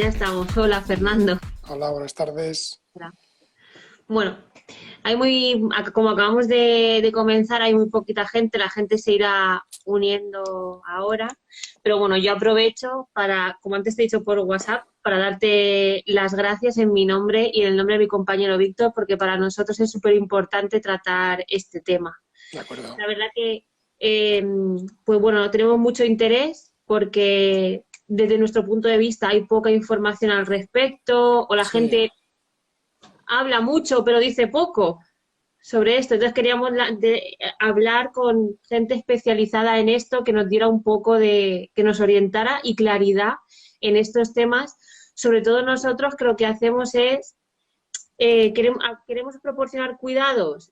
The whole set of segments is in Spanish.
Ya estamos. Hola, Fernando. Hola, buenas tardes. Hola. Bueno, como acabamos de comenzar, hay muy poquita gente, la gente se irá uniendo ahora, pero bueno, yo aprovecho para, como antes te he dicho por WhatsApp, para darte las gracias en mi nombre y en el nombre de mi compañero Víctor, porque para nosotros es súper importante tratar este tema. De acuerdo. La verdad que, eh, pues bueno, tenemos mucho interés porque desde nuestro punto de vista hay poca información al respecto o la Sí, gente habla mucho pero dice poco sobre esto. Entonces queríamos hablar con gente especializada en esto que nos diera un poco que nos orientara y claridad en estos temas. Sobre todo nosotros que lo que hacemos es, queremos proporcionar cuidados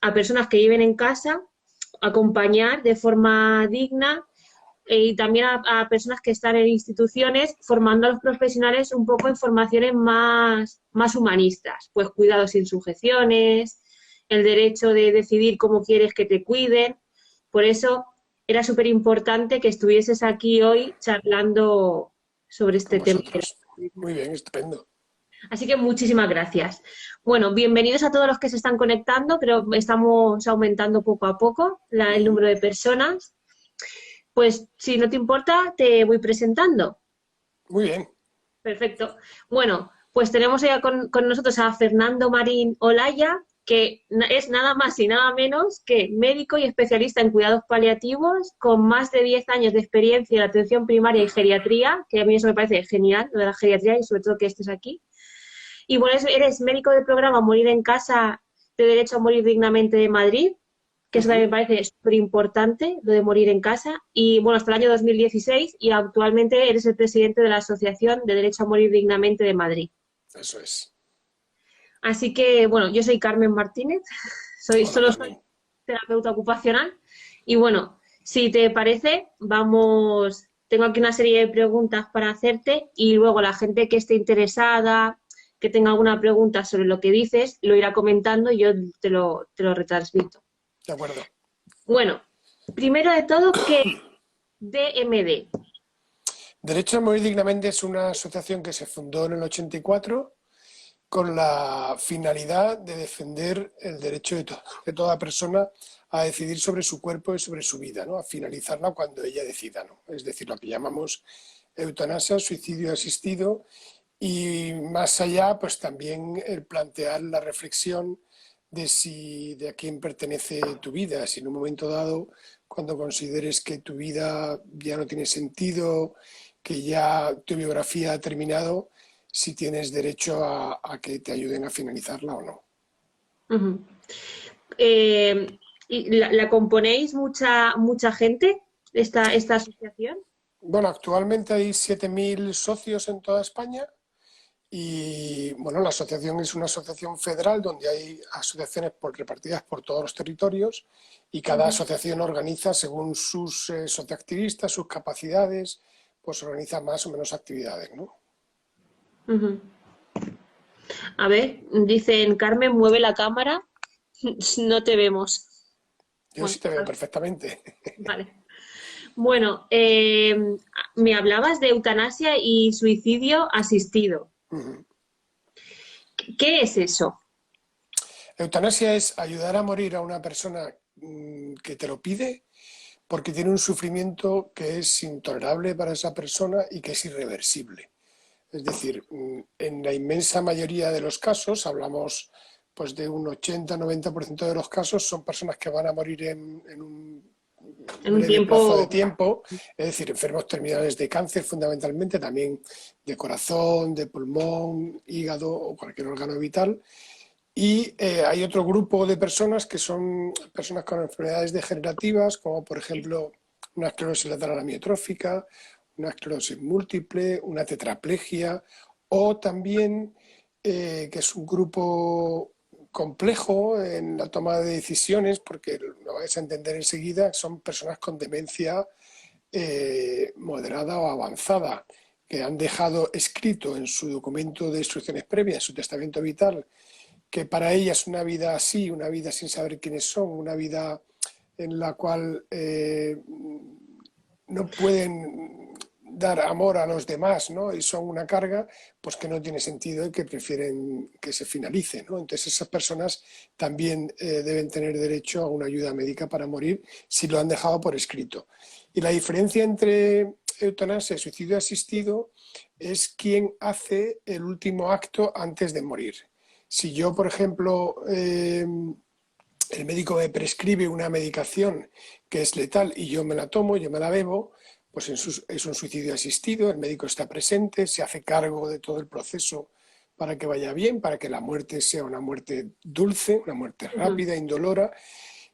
a personas que viven en casa, acompañar de forma digna y también a personas que están en instituciones, formando a los profesionales un poco en formaciones más humanistas, pues cuidados sin sujeciones, el derecho de decidir cómo quieres que te cuiden. Por eso era súper importante que estuvieses aquí hoy charlando sobre con este tema. vosotros. Muy bien, estupendo. Así que muchísimas gracias. Bueno, bienvenidos a todos los que se están conectando, pero estamos aumentando poco a poco el Ujú. número de personas. Pues si no te importa, te voy presentando. Muy bien. Perfecto. Bueno, pues tenemos ya con nosotros a Fernando Marín Olaya, que es nada más y nada menos que médico y especialista en cuidados paliativos, con más de 10 años de experiencia en atención primaria y geriatría, que a mí eso me parece genial, lo de la geriatría y sobre todo que estés aquí. Y bueno, eres médico del programa Morir en Casa de Derecho a Morir Dignamente de Madrid, que eso también Ujú. me parece súper importante, lo de morir en casa. Y bueno, hasta el año 2016 y actualmente eres el presidente de la Asociación de Derecho a Morir Dignamente de Madrid. Eso es. Así que, bueno, yo soy Carmen Martínez, Hola, solo soy Carmen. terapeuta ocupacional. Y bueno, si te parece, tengo aquí una serie de preguntas para hacerte y luego la gente que esté interesada, que tenga alguna pregunta sobre lo que dices, lo irá comentando y yo te lo retransmito. De acuerdo. Bueno, primero de todo, ¿qué es DMD? Derecho a morir dignamente es una asociación que se fundó en el 84 con la finalidad de defender el derecho de toda persona a decidir sobre su cuerpo y sobre su vida, ¿no? A finalizarla cuando ella decida, ¿no? Es decir, lo que llamamos eutanasia, suicidio asistido. Y más allá, pues también el plantear la reflexión de si de a quién pertenece tu vida, si en un momento dado, cuando consideres que tu vida ya no tiene sentido, que ya tu biografía ha terminado, si tienes derecho a que te ayuden a finalizarla o no. Ujú. ¿Y la componéis mucha gente, esta asociación? Bueno, actualmente hay 7.000 socios en toda España. Y bueno, la asociación es una asociación federal donde hay asociaciones repartidas por todos los territorios y cada Ujú, asociación organiza según sus socioactivistas, sus capacidades, pues organiza más o menos actividades, ¿no? ujú. A ver, dicen Carmen, mueve la cámara, no te vemos. Yo Bueno, sí te veo perfectamente. vale. Bueno, me hablabas de eutanasia y suicidio asistido. ¿Qué es eso? Eutanasia es ayudar a morir a una persona que te lo pide porque tiene un sufrimiento que es intolerable para esa persona y que es irreversible. Es decir, en la inmensa mayoría de los casos, hablamos pues de un 80-90% de los casos, son personas que van a morir en un En un breve plazo de tiempo. tiempo, es decir, enfermos terminales de cáncer fundamentalmente, también de corazón, de pulmón, hígado o cualquier órgano vital. Y hay otro grupo de personas que son personas con enfermedades degenerativas, como por ejemplo una esclerosis lateral amiotrófica, una esclerosis múltiple, una tetraplegia, o también, que es un grupo complejo en la toma de decisiones, porque lo vais a entender enseguida, son personas con demencia moderada o avanzada, que han dejado escrito en su documento de instrucciones previas, su testamento vital, que para ellas una vida así, una vida sin saber quiénes son, una vida en la cual no pueden dar amor a los demás, ¿no? Y son una carga, pues que no tiene sentido y que prefieren que se finalice, ¿no? Entonces esas personas también deben tener derecho a una ayuda médica para morir si lo han dejado por escrito. Y la diferencia entre eutanasia y suicidio asistido es quién hace el último acto antes de morir. Si yo, por ejemplo, el médico me prescribe una medicación que es letal y yo me la tomo, yo me la bebo, pues es un suicidio asistido, el médico está presente, se hace cargo de todo el proceso para que vaya bien, para que la muerte sea una muerte dulce, una muerte rápida, indolora.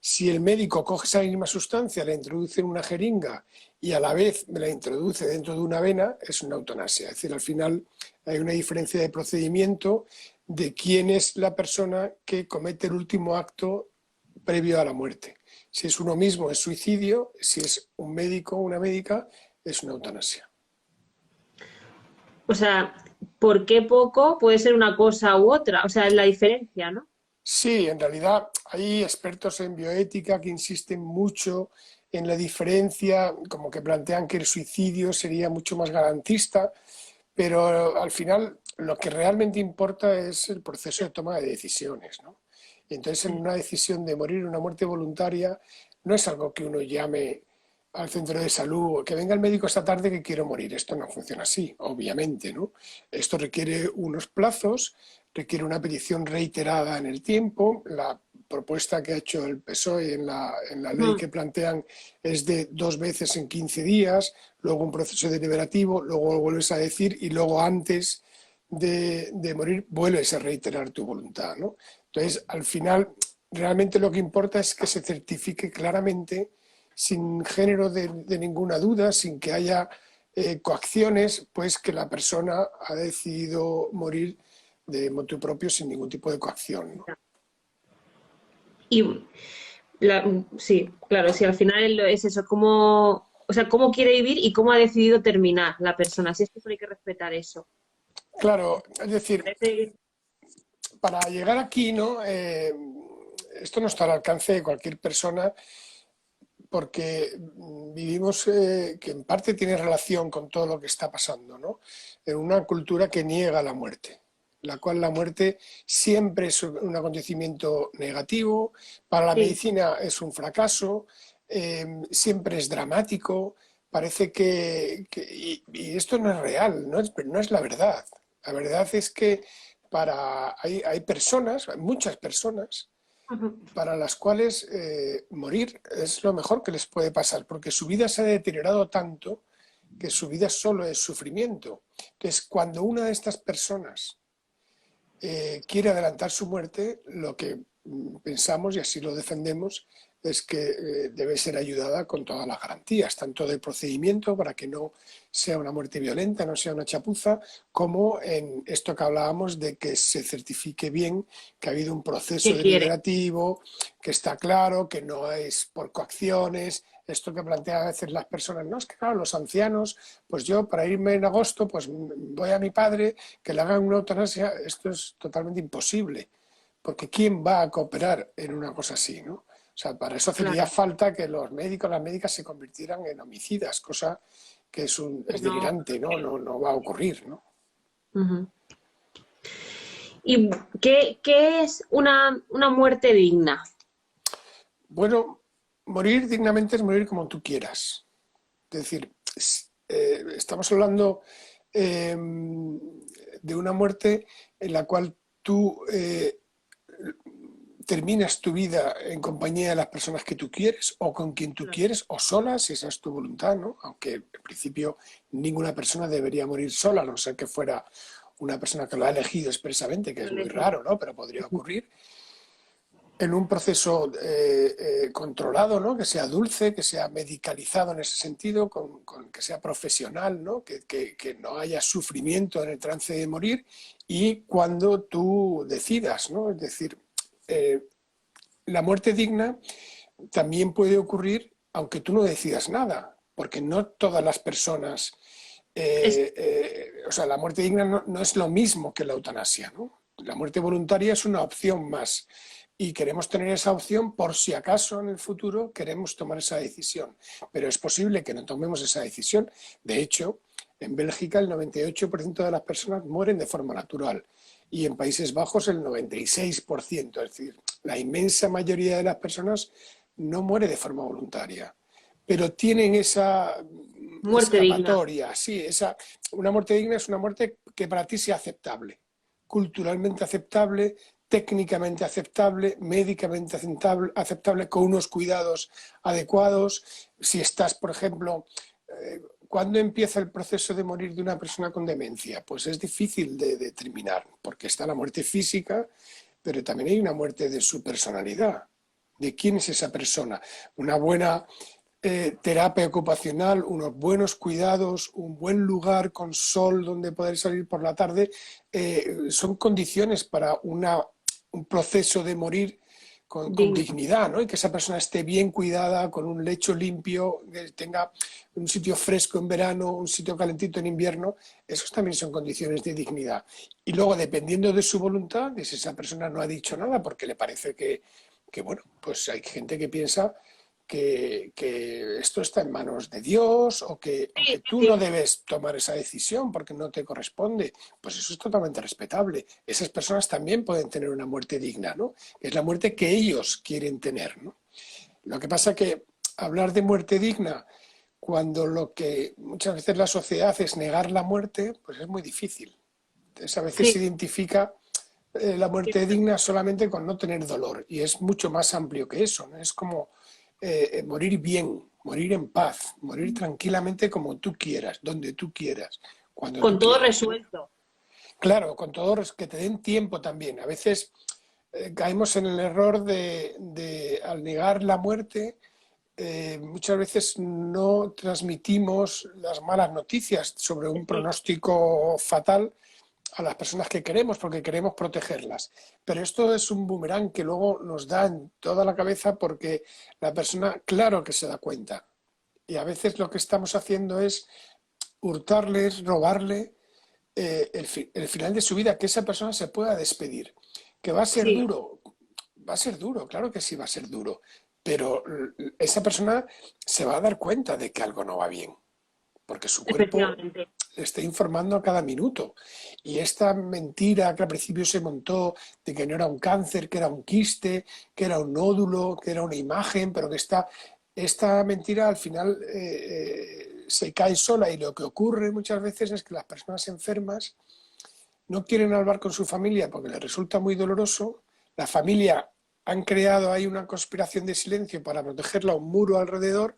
Si el médico coge esa misma sustancia, la introduce en una jeringa y a la vez me la introduce dentro de una vena, es una eutanasia. Es decir, al final hay una diferencia de procedimiento de quién es la persona que comete el último acto previo a la muerte. Si es uno mismo es suicidio, si es un médico o una médica es una eutanasia. O sea, ¿por qué poco puede ser una cosa u otra? O sea, es la diferencia, ¿no? Sí, en realidad hay expertos en bioética que insisten mucho en la diferencia, como que plantean que el suicidio sería mucho más garantista, pero al final lo que realmente importa es el proceso de toma de decisiones, ¿no? Y entonces en una decisión de morir, una muerte voluntaria, no es algo que uno llame al centro de salud, que venga el médico esta tarde que quiero morir. Esto no funciona así, obviamente, ¿no? Esto requiere unos plazos, requiere una petición reiterada en el tiempo. La propuesta que ha hecho el PSOE en la ley que plantean es de 2 veces en 15 días, luego un proceso deliberativo, luego lo vuelves a decir y luego antes de morir vuelves a reiterar tu voluntad, ¿no? Entonces, al final, realmente lo que importa es que se certifique claramente, sin género de ninguna duda, sin que haya coacciones, pues que la persona ha decidido morir de motu propio sin ningún tipo de coacción, ¿no? Y sí, claro, sí, al final es eso, cómo, o sea, cómo quiere vivir y cómo ha decidido terminar la persona. Si es que solo hay que respetar eso. Claro, es decir, Parece- para llegar aquí, ¿no? Esto no está al alcance de cualquier persona porque vivimos, que en parte tiene relación con todo lo que está pasando, ¿no? En una cultura que niega la muerte, la cual la muerte siempre es un acontecimiento negativo, para la Sí, medicina es un fracaso, siempre es dramático, parece y esto no es real, no es la verdad. La verdad es que hay personas, hay muchas personas, ujú, para las cuales morir es lo mejor que les puede pasar, porque su vida se ha deteriorado tanto que su vida solo es sufrimiento. Entonces, cuando una de estas personas quiere adelantar su muerte, lo que pensamos, y así lo defendemos, es que debe ser ayudada con todas las garantías, tanto del procedimiento para que no sea una muerte violenta, no sea una chapuza, como en esto que hablábamos de que se certifique bien que ha habido un proceso ¿qué quiere? deliberativo, que está claro, que no es por coacciones. Esto que plantean a veces las personas, no, es que claro, los ancianos, pues yo para irme en agosto, pues voy a mi padre, que le hagan una eutanasia. Esto es totalmente imposible, porque ¿quién va a cooperar en una cosa así, no? O sea, para eso hacería Claro, falta que los médicos, las médicas se convirtieran en homicidas, cosa que que es no. delirante, ¿no? No va a ocurrir, ¿no? Ujú. ¿Y qué es una muerte digna? Bueno, morir dignamente es morir como tú quieras. Es decir, estamos hablando de una muerte en la cual tú terminas tu vida en compañía de las personas que tú quieres o con quien tú quieres o sola, si esa es tu voluntad, ¿no? Aunque en principio ninguna persona debería morir sola, a no ser que fuera una persona que lo ha elegido expresamente, que es muy raro, ¿no? Pero podría ocurrir. En un proceso controlado, ¿no? Que sea dulce, que sea medicalizado en ese sentido, que sea profesional, ¿no? Que no haya sufrimiento en el trance de morir y cuando tú decidas, ¿no? Es decir, eh, la muerte digna también puede ocurrir aunque tú no decidas nada, porque no todas las personas, Es, o sea, la muerte digna no es lo mismo que la eutanasia, ¿no? La muerte voluntaria es una opción más, y queremos tener esa opción por si acaso en el futuro queremos tomar esa decisión. Pero es posible que no tomemos esa decisión. De hecho, en Bélgica el 98% de las personas mueren de forma natural y en Países Bajos el 96%. Es decir, la inmensa mayoría de las personas no muere de forma voluntaria, pero tienen esa Muerte digna. escapatoria. Sí, una muerte digna es una muerte que para ti sea aceptable, culturalmente aceptable, técnicamente aceptable, médicamente aceptable, con unos cuidados adecuados. Si estás, por ejemplo, ¿cuándo empieza el proceso de morir de una persona con demencia? Pues es difícil de determinar, porque está la muerte física, pero también hay una muerte de su personalidad. ¿De quién es esa persona? Una buena terapia ocupacional, unos buenos cuidados, un buen lugar con sol donde poder salir por la tarde, son condiciones para un proceso de morir con Digna. dignidad, ¿no? Y que esa persona esté bien cuidada, con un lecho limpio, que tenga un sitio fresco en verano, un sitio calentito en invierno. Esos también son condiciones de dignidad. Y luego, dependiendo de su voluntad, si esa persona no ha dicho nada porque le parece que bueno, pues hay gente que piensa que esto está en manos de Dios o que Sí, tú sí, no debes tomar esa decisión porque no te corresponde, pues eso es totalmente respetable. Esas personas también pueden tener una muerte digna, ¿no? Es la muerte que ellos quieren tener, ¿no? Lo que pasa que hablar de muerte digna cuando lo que muchas veces la sociedad es negar la muerte, pues es muy difícil. Entonces a veces se sí, identifica la muerte cierto. digna solamente con no tener dolor y es mucho más amplio que eso, ¿no? Es como morir bien, morir en paz, morir tranquilamente como tú quieras, donde tú quieras, cuando Con tú todo quieras, ¿no? resuelto. Claro, con todo que te den tiempo también. A veces caemos en el error al negar la muerte, muchas veces no transmitimos las malas noticias sobre un Sí, pronóstico fatal a las personas que queremos porque queremos protegerlas. Pero esto es un boomerang que luego nos da en toda la cabeza porque la persona, claro que se da cuenta. Y a veces lo que estamos haciendo es hurtarles, robarle el final de su vida, que esa persona se pueda despedir. Que va a ser sí, duro, va a ser duro, claro que sí va a ser duro. Pero esa persona se va a dar cuenta de que algo no va bien, porque su cuerpo efectivamente. le está informando a cada minuto. Y esta mentira que al principio se montó de que no era un cáncer, que era un quiste, que era un nódulo, que era una imagen, pero que esta mentira al final se cae sola y lo que ocurre muchas veces es que las personas enfermas no quieren hablar con su familia porque les resulta muy doloroso. La familia han creado ahí una conspiración de silencio para protegerla, un muro alrededor,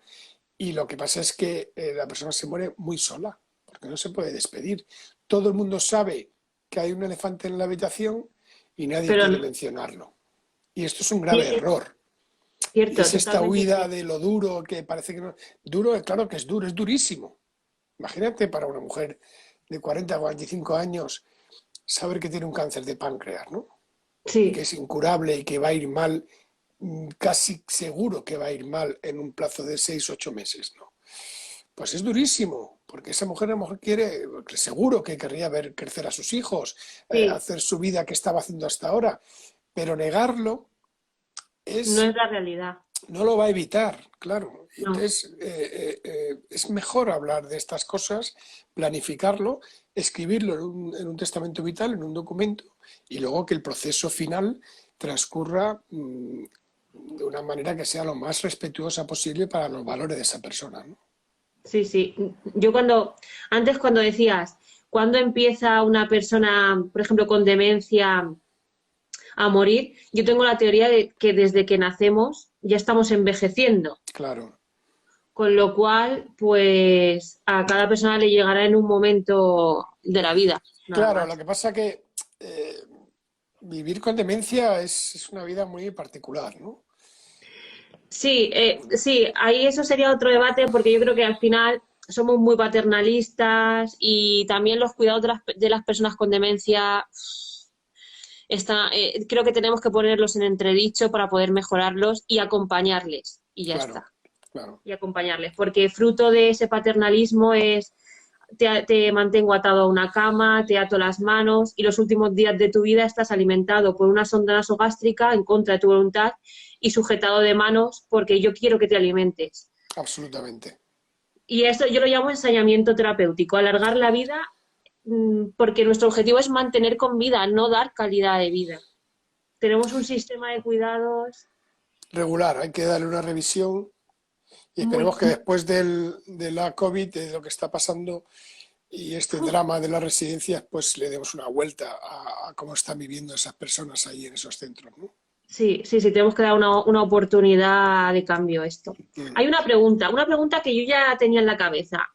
y lo que pasa es que la persona se muere muy sola, porque no se puede despedir. Todo el mundo sabe que hay un elefante en la habitación y nadie Pero quiere no, mencionarlo. Y esto es un sí, grave error. Y cierto, es esta totalmente huida cierto. de lo duro que parece que no. Duro, claro que es duro, es durísimo. Imagínate para una mujer de 40 o 45 años saber que tiene un cáncer de páncreas, ¿no? Y que Sí, es incurable y que va a ir mal, casi seguro que va a ir mal en un plazo de 6 u 8 meses, ¿no? Pues es durísimo, porque esa mujer a lo mejor quiere, seguro que querría ver crecer a sus hijos, sí, hacer su vida que estaba haciendo hasta ahora, pero negarlo no es es, la realidad. no lo va a evitar, claro. Y No. entonces es mejor hablar de estas cosas, planificarlo, escribirlo en un testamento vital, en un documento, y luego que el proceso final transcurra de una manera que sea lo más respetuosa posible para los valores de esa persona, ¿no? Sí, sí. Yo cuando decías, ¿cuándo empieza una persona, por ejemplo, con demencia a morir? Yo tengo la teoría de que desde que nacemos ya estamos envejeciendo, Claro. con lo cual, pues a cada persona le llegará en un momento de la vida, nada Claro, lo más. que pasa que eh, vivir con demencia es una vida muy particular, ¿no? Sí, sí, ahí eso sería otro debate porque yo creo que al final somos muy paternalistas y también los cuidados de las personas con demencia creo que tenemos que ponerlos en entredicho para poder mejorarlos y acompañarles y ya Claro, está, claro. y acompañarles porque fruto de ese paternalismo es te mantengo atado a una cama, te ato las manos y los últimos días de tu vida estás alimentado por una sonda nasogástrica en contra de tu voluntad y sujetado de manos porque yo quiero que te alimentes. Absolutamente. Y esto yo lo llamo ensañamiento terapéutico, alargar la vida porque nuestro objetivo es mantener con vida, no dar calidad de vida. Tenemos un sistema de cuidados Regular, hay que darle una revisión y muy... esperemos que después de la COVID, de lo que está pasando y este drama de las residencias, pues le demos una vuelta a cómo están viviendo esas personas ahí en esos centros, ¿no? Sí, sí, sí, tenemos que dar una oportunidad de cambio a esto. Mm. Hay una pregunta que yo ya tenía en la cabeza,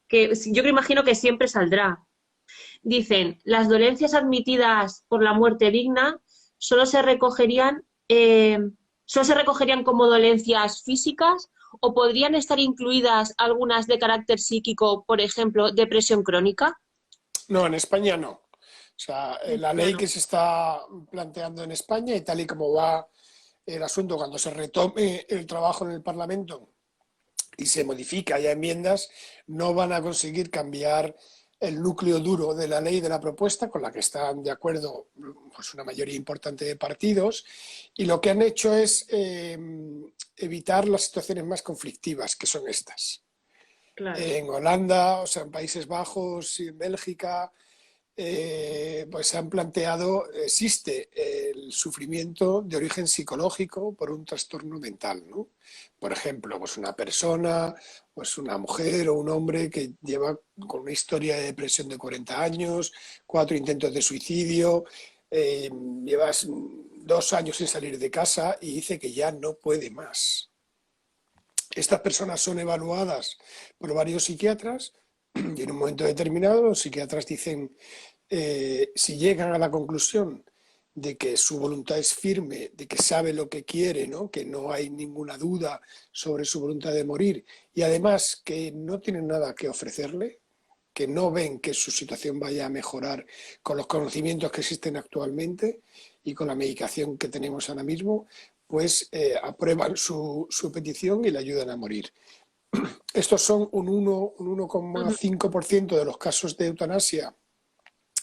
que yo me imagino que siempre saldrá. Dicen, las dolencias admitidas por la muerte digna solo se recogerían, solo se recogerían como dolencias físicas o podrían estar incluidas algunas de carácter psíquico, por ejemplo, depresión crónica. No, en España no. O sea, la Ya ley no. que se está planteando en España y tal y como va el asunto cuando se retome el trabajo en el Parlamento y se modifica, haya enmiendas, no van a conseguir cambiar el núcleo duro de la ley, de la propuesta, con la que están de acuerdo pues, una mayoría importante de partidos, y lo que han hecho es evitar las situaciones más conflictivas, que son estas. Claro, En Holanda, o sea, en Países Bajos y en Bélgica, pues se han planteado, existe el sufrimiento de origen psicológico por un trastorno mental, ¿no? Por ejemplo, pues una persona, pues una mujer o un hombre que lleva con una historia de depresión de 40 años, 4 intentos de suicidio, llevas 2 años sin salir de casa y dice que ya no puede más. Estas personas son evaluadas por varios psiquiatras y en un momento determinado los psiquiatras dicen, si llegan a la conclusión de que su voluntad es firme, de que sabe lo que quiere, ¿no? Que no hay ninguna duda sobre su voluntad de morir y además que no tienen nada que ofrecerle, que no ven que su situación vaya a mejorar con los conocimientos que existen actualmente y con la medicación que tenemos ahora mismo, pues aprueban su petición y le ayudan a morir. Estos son un ujú, 1,5% de los casos de eutanasia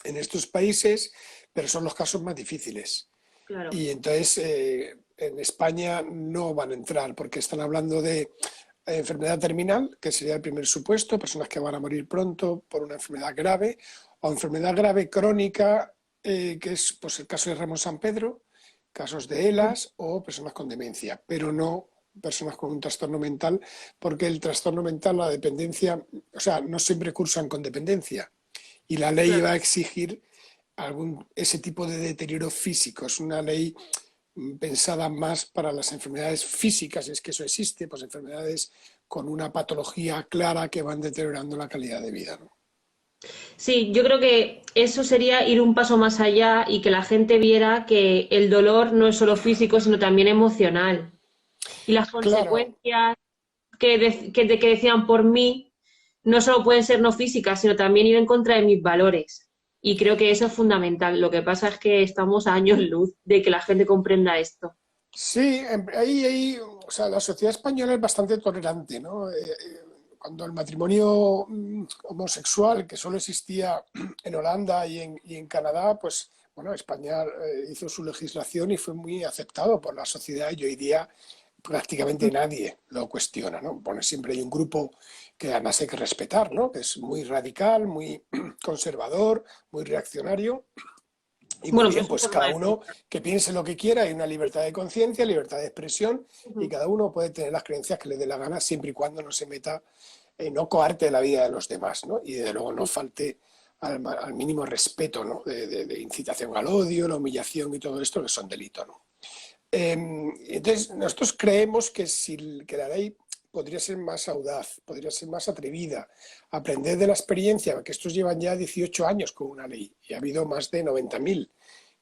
en estos países, pero son los casos más difíciles. claro. Y entonces en España no van a entrar porque están hablando de enfermedad terminal, que sería el primer supuesto, personas que van a morir pronto por una enfermedad grave, o enfermedad grave crónica, que es pues, el caso de Ramón San Pedro, casos de ELAS o personas con demencia, pero no personas con un trastorno mental, porque el trastorno mental, la dependencia, o sea, no siempre cursan con dependencia. Y la ley Claro. va a exigir ese tipo de deterioro físico. Es una ley pensada más para las enfermedades físicas, es que eso existe, pues enfermedades con una patología clara que van deteriorando la calidad de vida, ¿no? Sí, yo creo que eso sería ir un paso más allá y que la gente viera que el dolor no es solo físico, sino también emocional. Y las Claro, consecuencias que decían por mí no solo pueden ser no físicas, sino también ir en contra de mis valores. Y creo que eso es fundamental. Lo que pasa es que estamos a años luz de que la gente comprenda esto. sí, o sea, la sociedad española es bastante tolerante, ¿no? Cuando el matrimonio homosexual, que solo existía en Holanda y en Canadá, pues bueno, España hizo su legislación y fue muy aceptado por la sociedad y hoy día prácticamente nadie lo cuestiona, ¿no? Bueno, siempre hay un grupo que además hay que respetar, ¿no? Que es muy radical, muy conservador, muy reaccionario, y muy Bueno, pero bien, es su pues forma cada de uno pensar. que piense lo que quiera, hay una libertad de conciencia, libertad de expresión, y Ujú. cada uno puede tener las creencias que le dé la gana siempre y cuando no se meta, no coarte la vida de los demás, ¿no? Y desde luego no falte al mínimo respeto, ¿no? De incitación al odio, la humillación y todo esto, que son delitos, ¿no? Entonces, nosotros creemos que la ley podría ser más audaz, podría ser más atrevida, aprender de la experiencia, que estos llevan ya 18 años con una ley y ha habido más de 90.000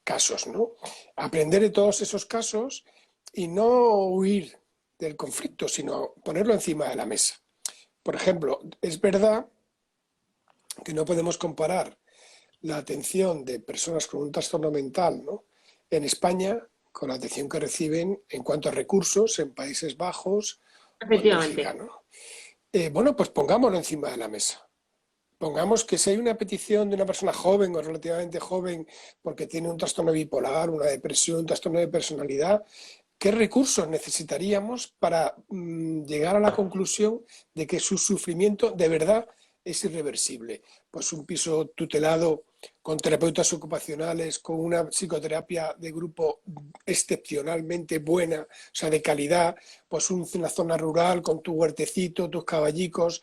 casos, ¿no? Aprender de todos esos casos y no huir del conflicto, sino ponerlo encima de la mesa. Por ejemplo, es verdad que no podemos comparar la atención de personas con un trastorno mental, ¿no? En España con la atención que reciben en cuanto a recursos en Países Bajos o en Efectivamente. Bélgica, ¿no? Bueno, pues pongámoslo encima de la mesa. pongamos que si hay una petición de una persona joven o relativamente joven porque tiene un trastorno bipolar, una depresión, un trastorno de personalidad, ¿qué recursos necesitaríamos para llegar a la conclusión de que su sufrimiento de verdad es irreversible? Pues un piso tutelado con terapeutas ocupacionales, con una psicoterapia de grupo excepcionalmente buena, o sea, de calidad, pues una zona rural con tu huertecito, tus caballicos,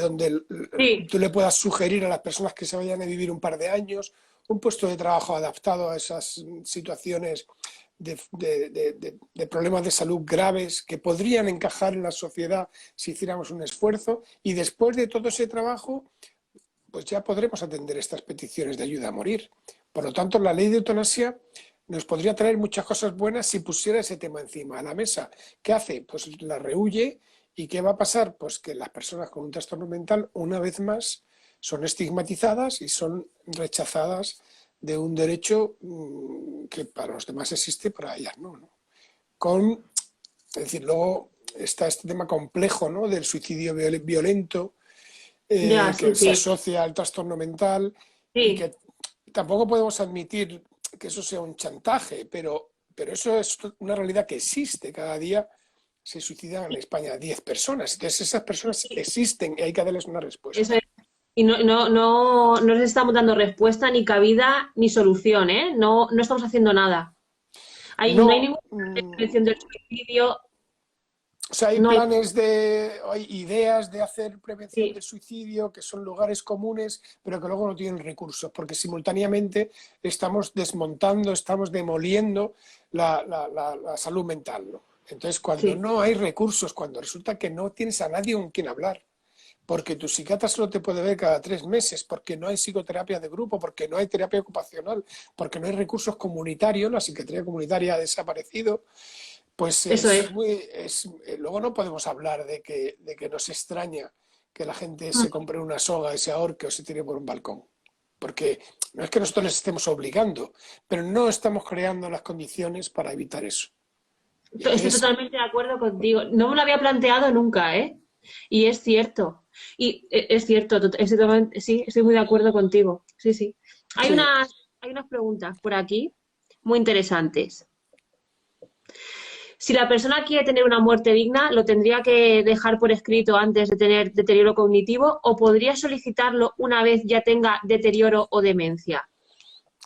donde Sí, tú le puedas sugerir a las personas que se vayan a vivir un par de años un puesto de trabajo adaptado a esas situaciones de problemas de salud graves que podrían encajar en la sociedad si hiciéramos un esfuerzo, y después de todo ese trabajo pues ya podremos atender estas peticiones de ayuda a morir. Por lo tanto, la ley de eutanasia nos podría traer muchas cosas buenas si pusiera ese tema encima de la mesa. ¿Qué hace? Pues la rehúye. ¿Y qué va a pasar? Pues que las personas con un trastorno mental, una vez más, son estigmatizadas y son rechazadas de un derecho que para los demás existe, para ellas no, ¿no? Es decir, luego está este tema complejo, ¿no?, del suicidio violento, ya, sí, que se sí, asocia al trastorno mental, y sí. que tampoco podemos admitir que eso sea un chantaje, pero eso es una realidad que existe. Cada día se suicidan en España 10 personas. Entonces esas personas existen y hay que darles una Eso respuesta. es. Y no les estamos dando respuesta, ni cabida, ni solución, ¿eh? No estamos haciendo nada. No hay No, ninguna prevención del suicidio. o sea, hay No hay. planes hay ideas de hacer prevención Sí, del suicidio, que son lugares comunes, pero que luego no tienen recursos, porque simultáneamente estamos desmontando, estamos demoliendo la salud mental, ¿no? Entonces, cuando sí, no hay recursos, cuando resulta que no tienes a nadie con quien hablar, porque tu psiquiatra solo te puede ver cada 3 meses, porque no hay psicoterapia de grupo, porque no hay terapia ocupacional, porque no hay recursos comunitarios, la psiquiatría comunitaria ha desaparecido, pues eso es. luego no podemos hablar de que nos extraña que la gente se Mm. compre una soga y se ahorque o se tire por un balcón. Porque no es que nosotros les estemos obligando, pero no estamos creando las condiciones para evitar eso. Y Estoy entonces, totalmente de acuerdo contigo. No me lo había planteado nunca, ¿eh? Y es cierto. Y es cierto, sí, estoy muy de acuerdo contigo. Sí, sí. Hay sí, unas, hay unas preguntas por aquí muy interesantes. Si la persona quiere tener una muerte digna, ¿lo tendría que dejar por escrito antes de tener deterioro cognitivo o podría solicitarlo una vez ya tenga deterioro o demencia?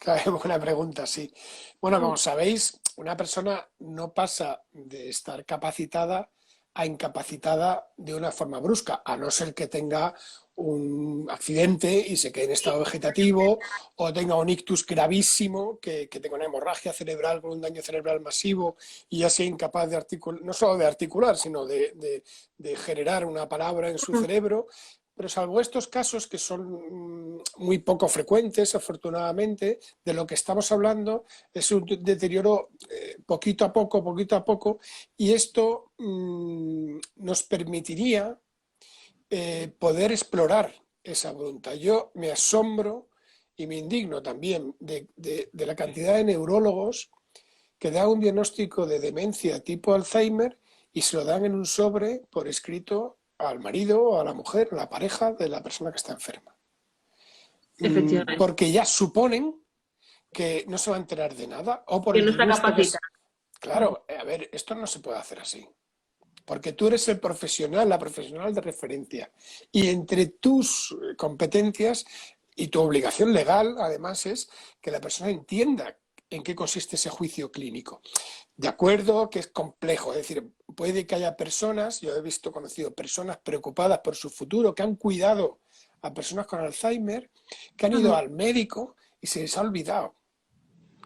claro, buena pregunta, sí. Bueno, Mm. como sabéis, una persona no pasa de estar capacitada a incapacitada de una forma brusca, a no ser que tenga un accidente y se quede en estado vegetativo, o tenga un ictus gravísimo, que tenga una hemorragia cerebral con un daño cerebral masivo y ya sea incapaz de articular, no solo de articular, sino de generar una palabra en su cerebro. Pero salvo estos casos, que son muy poco frecuentes, afortunadamente, de lo que estamos hablando es un deterioro poquito a poco, y esto nos permitiría poder explorar esa voluntad. Yo me asombro y me indigno también de la cantidad de neurólogos que dan un diagnóstico de demencia tipo Alzheimer y se lo dan en un sobre por escrito al marido o a la mujer, a la pareja de la persona que está enferma. Efectivamente. Porque ya suponen que no se va a enterar de nada, o por Que el no está disgusto que capacitada. es. Claro, a ver, esto no se puede hacer así, porque tú eres el profesional, la profesional de referencia, y entre tus competencias y tu obligación legal, además, es que la persona entienda en qué consiste ese juicio clínico. De acuerdo que es complejo, es decir, puede que haya personas, yo he visto, conocido personas preocupadas por su futuro, que han cuidado a personas con Alzheimer, que han ido Ujú. al médico y se les ha olvidado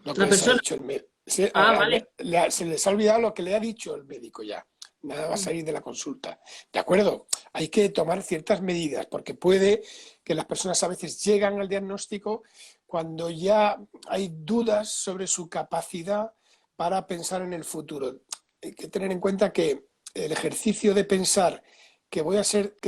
lo que La les ha persona. dicho el médico. Se, Ah, vale. se les ha olvidado lo que le ha dicho el médico ya. Nada va a salir de la consulta. De acuerdo, hay que tomar ciertas medidas, porque puede que las personas a veces llegan al diagnóstico cuando ya hay dudas sobre su capacidad para pensar en el futuro. Hay que tener en cuenta que el ejercicio de pensar que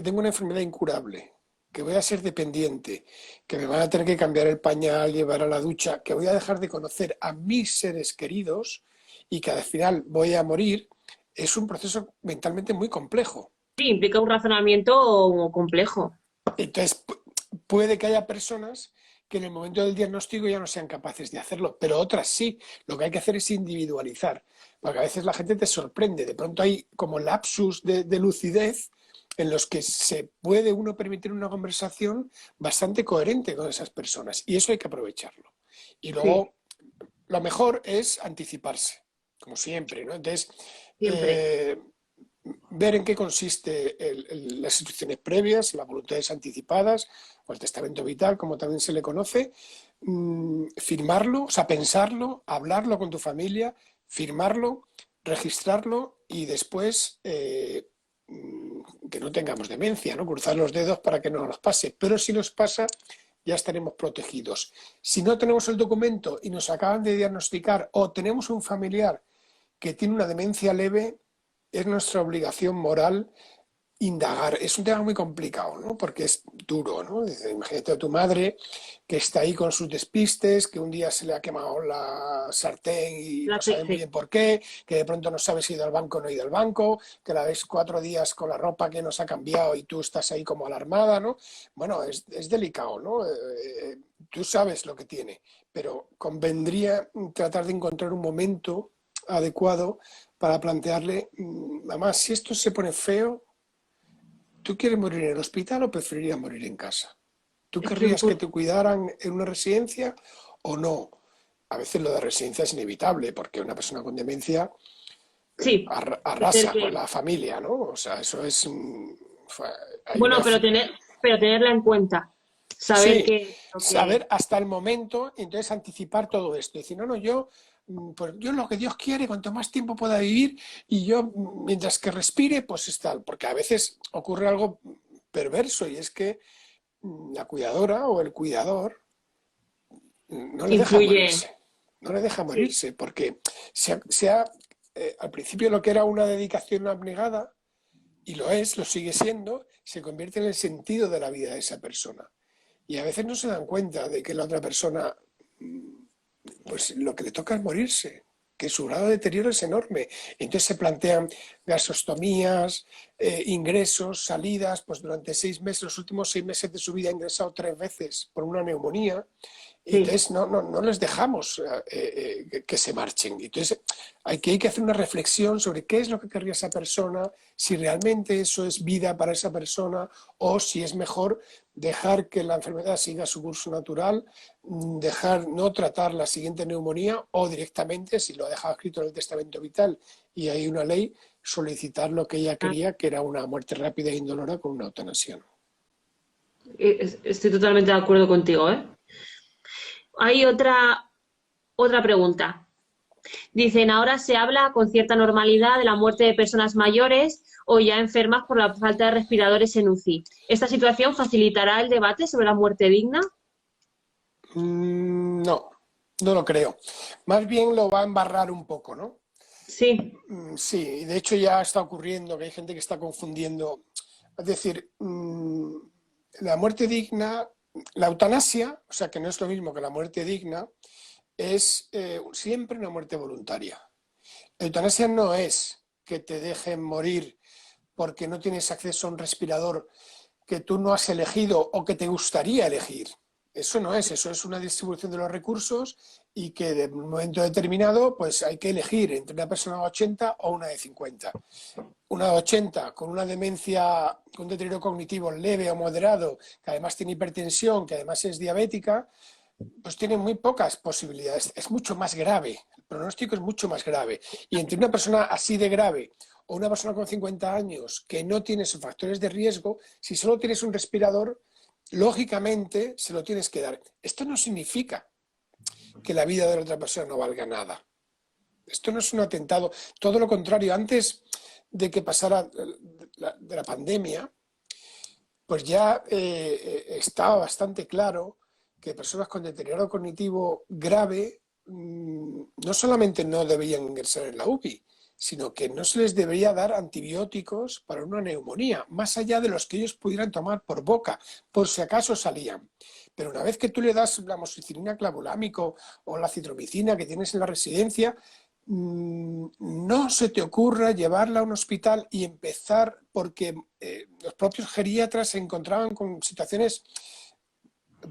tengo una enfermedad incurable, que voy a ser dependiente, que me van a tener que cambiar el pañal, llevar a la ducha, que voy a dejar de conocer a mis seres queridos y que al final voy a morir, es un proceso mentalmente muy complejo. Sí, implica un razonamiento complejo. Entonces, puede que haya personas que en el momento del diagnóstico ya no sean capaces de hacerlo, pero otras sí. Lo que hay que hacer es individualizar, porque a veces la gente te sorprende. De pronto hay como lapsus de lucidez en los que se puede uno permitir una conversación bastante coherente con esas personas, y eso hay que aprovecharlo. Y Sí, luego, lo mejor es anticiparse, como siempre, ¿no? Entonces, siempre. ver en qué consiste las instrucciones previas, las voluntades anticipadas o el testamento vital, como también se le conoce, firmarlo, o sea, pensarlo, hablarlo con tu familia, firmarlo, registrarlo y después que no tengamos demencia, ¿no? Cruzar los dedos para que no nos pase. Pero si nos pasa, ya estaremos protegidos. Si no tenemos el documento y nos acaban de diagnosticar o tenemos un familiar que tiene una demencia leve, es nuestra obligación moral indagar. Es un tema muy complicado, ¿no? Porque es duro, ¿no? Imagínate a tu madre que está ahí con sus despistes, que un día se le ha quemado la sartén y no sabe muy Sí. bien por qué, que de pronto no sabes si ha ido al banco o no ha ido al banco, que la ves 4 días con la ropa que no se ha cambiado y tú estás ahí como alarmada, ¿no? Bueno, es delicado, ¿no? Tú sabes lo que tiene, pero convendría tratar de encontrar un momento adecuado para plantearle, mamá, si esto se pone feo, ¿tú quieres morir en el hospital o preferirías morir en casa? ¿Tú Es que querrías que te cuidaran en una residencia o no? A veces lo de residencia es inevitable porque una persona con demencia sí, ser arrasa con que, la familia, ¿no? O sea, eso es... hay bueno, una... pero tenerla en cuenta, saber Sí, que lo saber que hasta el momento y entonces anticipar todo esto. Decir, no, no, yo, pues yo lo que Dios quiere, cuanto más tiempo pueda vivir y yo, mientras que respire, pues es tal. Porque a veces ocurre algo perverso y es que la cuidadora o el cuidador no le deja influye, morirse. No le deja sí, morirse porque al principio lo que era una dedicación abnegada, y lo es, lo sigue siendo, se convierte en el sentido de la vida de esa persona. Y a veces no se dan cuenta de que la otra persona, pues lo que le toca es morirse, que su grado de deterioro es enorme. Entonces se plantean gasostomías, ingresos, salidas, pues durante 6 meses, los últimos 6 meses de su vida ha ingresado 3 veces por una neumonía, y sí. entonces no les dejamos que se marchen. Entonces hay que hacer una reflexión sobre qué es lo que querría esa persona, si realmente eso es vida para esa persona o si es mejor dejar que la enfermedad siga su curso natural, dejar no tratar la siguiente neumonía o directamente, si lo ha dejado escrito en el testamento vital y hay una ley, solicitar lo que ella Ah, quería, que era una muerte rápida e indolora con una eutanasia. estoy totalmente de acuerdo contigo, ¿eh? Hay otra pregunta. Dicen, ahora se habla con cierta normalidad de la muerte de personas mayores o ya enfermas por la falta de respiradores en UCI. ¿Esta situación facilitará el debate sobre la muerte digna? No, no lo creo. Más bien lo va a embarrar un poco, ¿no? Sí, Sí, de hecho ya está ocurriendo que hay gente que está confundiendo. Es decir, la muerte digna, la eutanasia, o sea que no es lo mismo que la muerte digna, es siempre una muerte voluntaria. La eutanasia no es que te dejen morir porque no tienes acceso a un respirador que tú no has elegido o que te gustaría elegir. Eso es una distribución de los recursos y que de un momento determinado pues hay que elegir entre una persona de 80 o una de 50. Una de 80 con una demencia, con un deterioro cognitivo leve o moderado, que además tiene hipertensión, que además es diabética, pues tiene muy pocas posibilidades. Es mucho más grave. El pronóstico es mucho más grave. Y entre una persona así de grave o una persona con 50 años que no tiene esos factores de riesgo, si solo tienes un respirador, lógicamente se lo tienes que dar. Esto no significa que la vida de la otra persona no valga nada. Esto no es un atentado. Todo lo contrario, antes de que pasara de la pandemia, pues ya estaba bastante claro que personas con deterioro cognitivo grave no solamente no deberían ingresar en la UBI, sino que no se les debería dar antibióticos para una neumonía, más allá de los que ellos pudieran tomar por boca, por si acaso salían. Pero una vez que tú le das la amoxicilina clavulámico o la citromicina que tienes en la residencia, no se te ocurra llevarla a un hospital y empezar porque los propios geriatras se encontraban con situaciones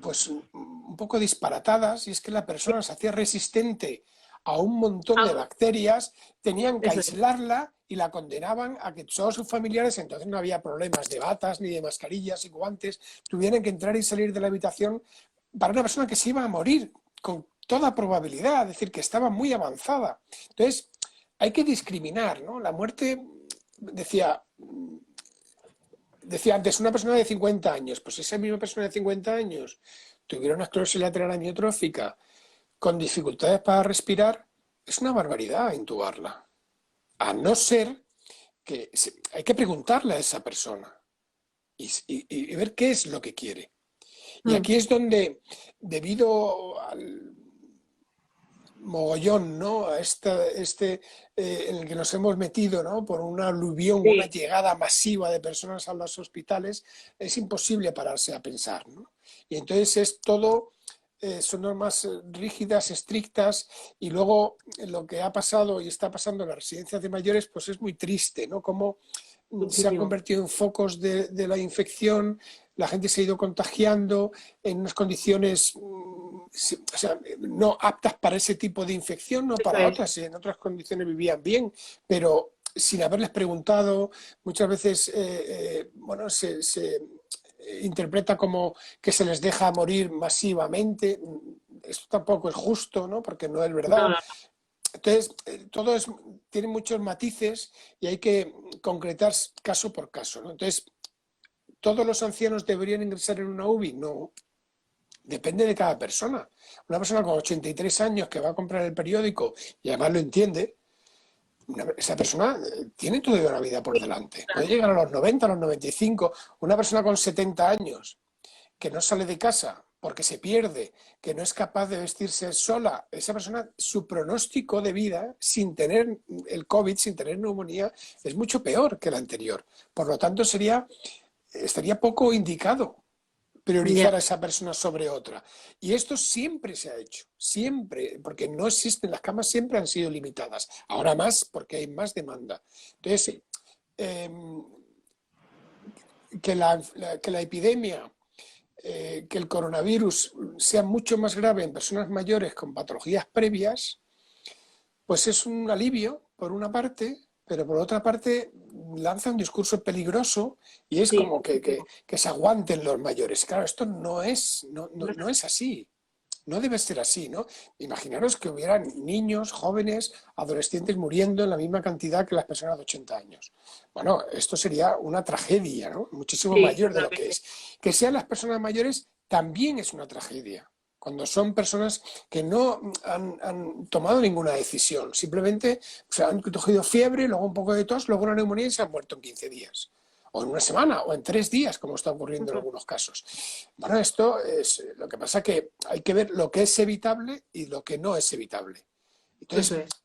pues un poco disparatadas, y es que la persona se hacía resistente a un montón de Ah, bacterias, tenían que eso es. aislarla y la condenaban a que todos sus familiares, entonces no había problemas de batas ni de mascarillas y guantes, tuvieran que entrar y salir de la habitación para una persona que se iba a morir con toda probabilidad, es decir, que estaba muy avanzada. Entonces, hay que discriminar, ¿no? La muerte, decía, decía antes, una persona de 50 años, pues esa misma persona de 50 años tuviera una esclerosis lateral amiotrófica con dificultades para respirar, es una barbaridad intubarla. A no ser que hay que preguntarle a esa persona y ver qué es lo que quiere. Y Mm, aquí es donde, debido al mogollón, ¿no? A en el que nos hemos metido, ¿no? Por una aluvión, una sí, llegada masiva de personas a los hospitales, es imposible pararse a pensar, ¿no? Y entonces es todo, son normas rígidas, estrictas, y luego lo que ha pasado y está pasando en las residencias de mayores, pues es muy triste, ¿no? Como se han muchísimo. convertido en focos de la infección, la gente se ha ido contagiando en unas condiciones o sea, no aptas para ese tipo de infección, no Eso para es. otras, en otras condiciones vivían bien, pero sin haberles preguntado, muchas veces bueno, se interpreta como que se les deja morir masivamente. Esto tampoco es justo, ¿no? Porque no es No, verdad. no, Entonces, tiene muchos matices y hay que concretar caso por caso, ¿no? Entonces, ¿todos los ancianos deberían ingresar en una UBI? No, depende de cada persona. Una persona con 83 años que va a comprar el periódico y además lo entiende, esa persona tiene toda una vida por sí, delante. Puede claro. llegar a los 90, a los 95. Una persona con 70 años que no sale de casa porque se pierde, que no es capaz de vestirse sola, esa persona, su pronóstico de vida sin tener el COVID, sin tener neumonía, es mucho peor que el anterior. Por lo tanto, estaría poco indicado priorizar Ya, a esa persona sobre otra. Y esto siempre se ha hecho, siempre, porque no existen, las camas siempre han sido limitadas. Ahora más porque hay más demanda. Entonces, sí, eh, que la epidemia, que el coronavirus sea mucho más grave en personas mayores con patologías previas, pues es un alivio, por una parte, pero por otra parte lanza un discurso peligroso y es sí, como que, que, muchísimo. que se aguanten los mayores. Claro, esto no es, no, no, No es no así. es así. No debe ser así, ¿no? Imaginaros que hubieran niños, jóvenes, adolescentes muriendo en la misma cantidad que las personas de 80 años. Bueno, esto sería una tragedia, ¿no? Muchísimo Sí, mayor de lo que totalmente. es. Que sean las personas mayores también es una tragedia. Cuando son personas que no han tomado ninguna decisión, simplemente o sea, han cogido fiebre, luego un poco de tos, luego una neumonía y se han muerto en 15 días o en una semana, o en 3 días, como está ocurriendo en Ujú, algunos casos. Bueno, esto es lo que pasa que hay que ver lo que es evitable y lo que no es evitable. eso Entonces, es.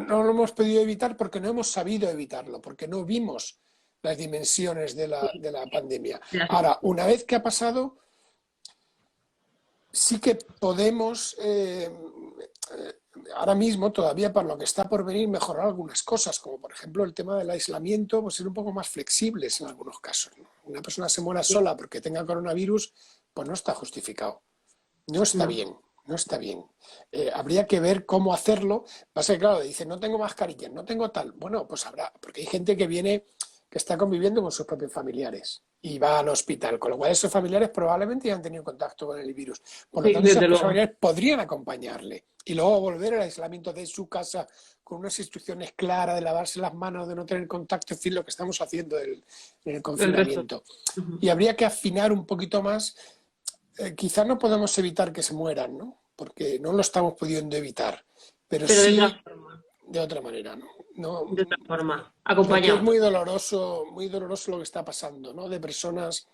no lo hemos podido evitar porque no hemos sabido evitarlo, porque no vimos las dimensiones de la, Sí, de la pandemia. gracias. Ahora, una vez que ha pasado, sí que podemos, ahora mismo, todavía para lo que está por venir, mejorar algunas cosas, como por ejemplo el tema del aislamiento, pues ser un poco más flexibles en algunos casos, ¿no? Una persona se muera Sí, sola porque tenga coronavirus, pues no está justificado. No está no. bien, no está bien. Habría que ver cómo hacerlo. Pasa que, claro, dice, no tengo mascarilla, no tengo tal. Bueno, pues habrá, porque hay gente que viene, que está conviviendo con sus propios familiares y va al hospital, con lo cual esos familiares probablemente ya han tenido contacto con el virus. Por lo Sí, tanto, desde esos luego. familiares podrían acompañarle y luego volver al aislamiento de su casa con unas instrucciones claras de lavarse las manos, de no tener contacto, en fin, lo que estamos haciendo en el El resto. confinamiento. Ujú. Y habría que afinar un poquito más. Quizás no podemos evitar que se mueran, ¿no? Porque no lo estamos pudiendo evitar, pero Pero sí de otra manera, ¿no? No, de otra forma, porque es acompañados. muy doloroso lo que está pasando, ¿no? De personas,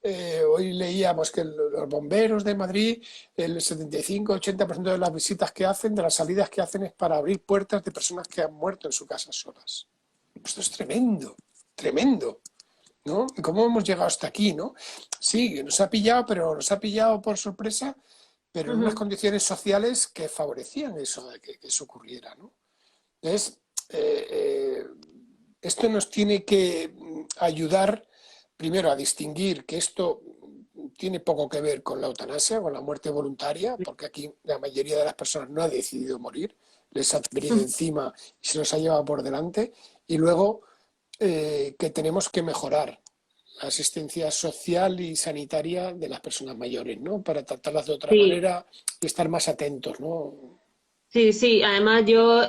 hoy leíamos que los bomberos de Madrid, el 75-80% de las visitas que hacen, de las salidas que hacen es para abrir puertas de personas que han muerto en su casa solas. Esto es tremendo, tremendo. ¿No? ¿Cómo hemos llegado hasta aquí, ¿no? Sí, nos ha pillado, pero nos ha pillado por sorpresa, pero en unas Ujú. condiciones sociales que favorecían eso, de que eso ocurriera, ¿no? Entonces, eh, eh, esto nos tiene que ayudar primero a distinguir que esto tiene poco que ver con la eutanasia, con la muerte voluntaria, porque aquí la mayoría de las personas no ha decidido morir, les ha venido encima y se los ha llevado por delante. Y luego que tenemos que mejorar la asistencia social y sanitaria de las personas mayores, ¿no? Para tratarlas de otra Sí. manera y estar más atentos, ¿no? Sí, sí, además yo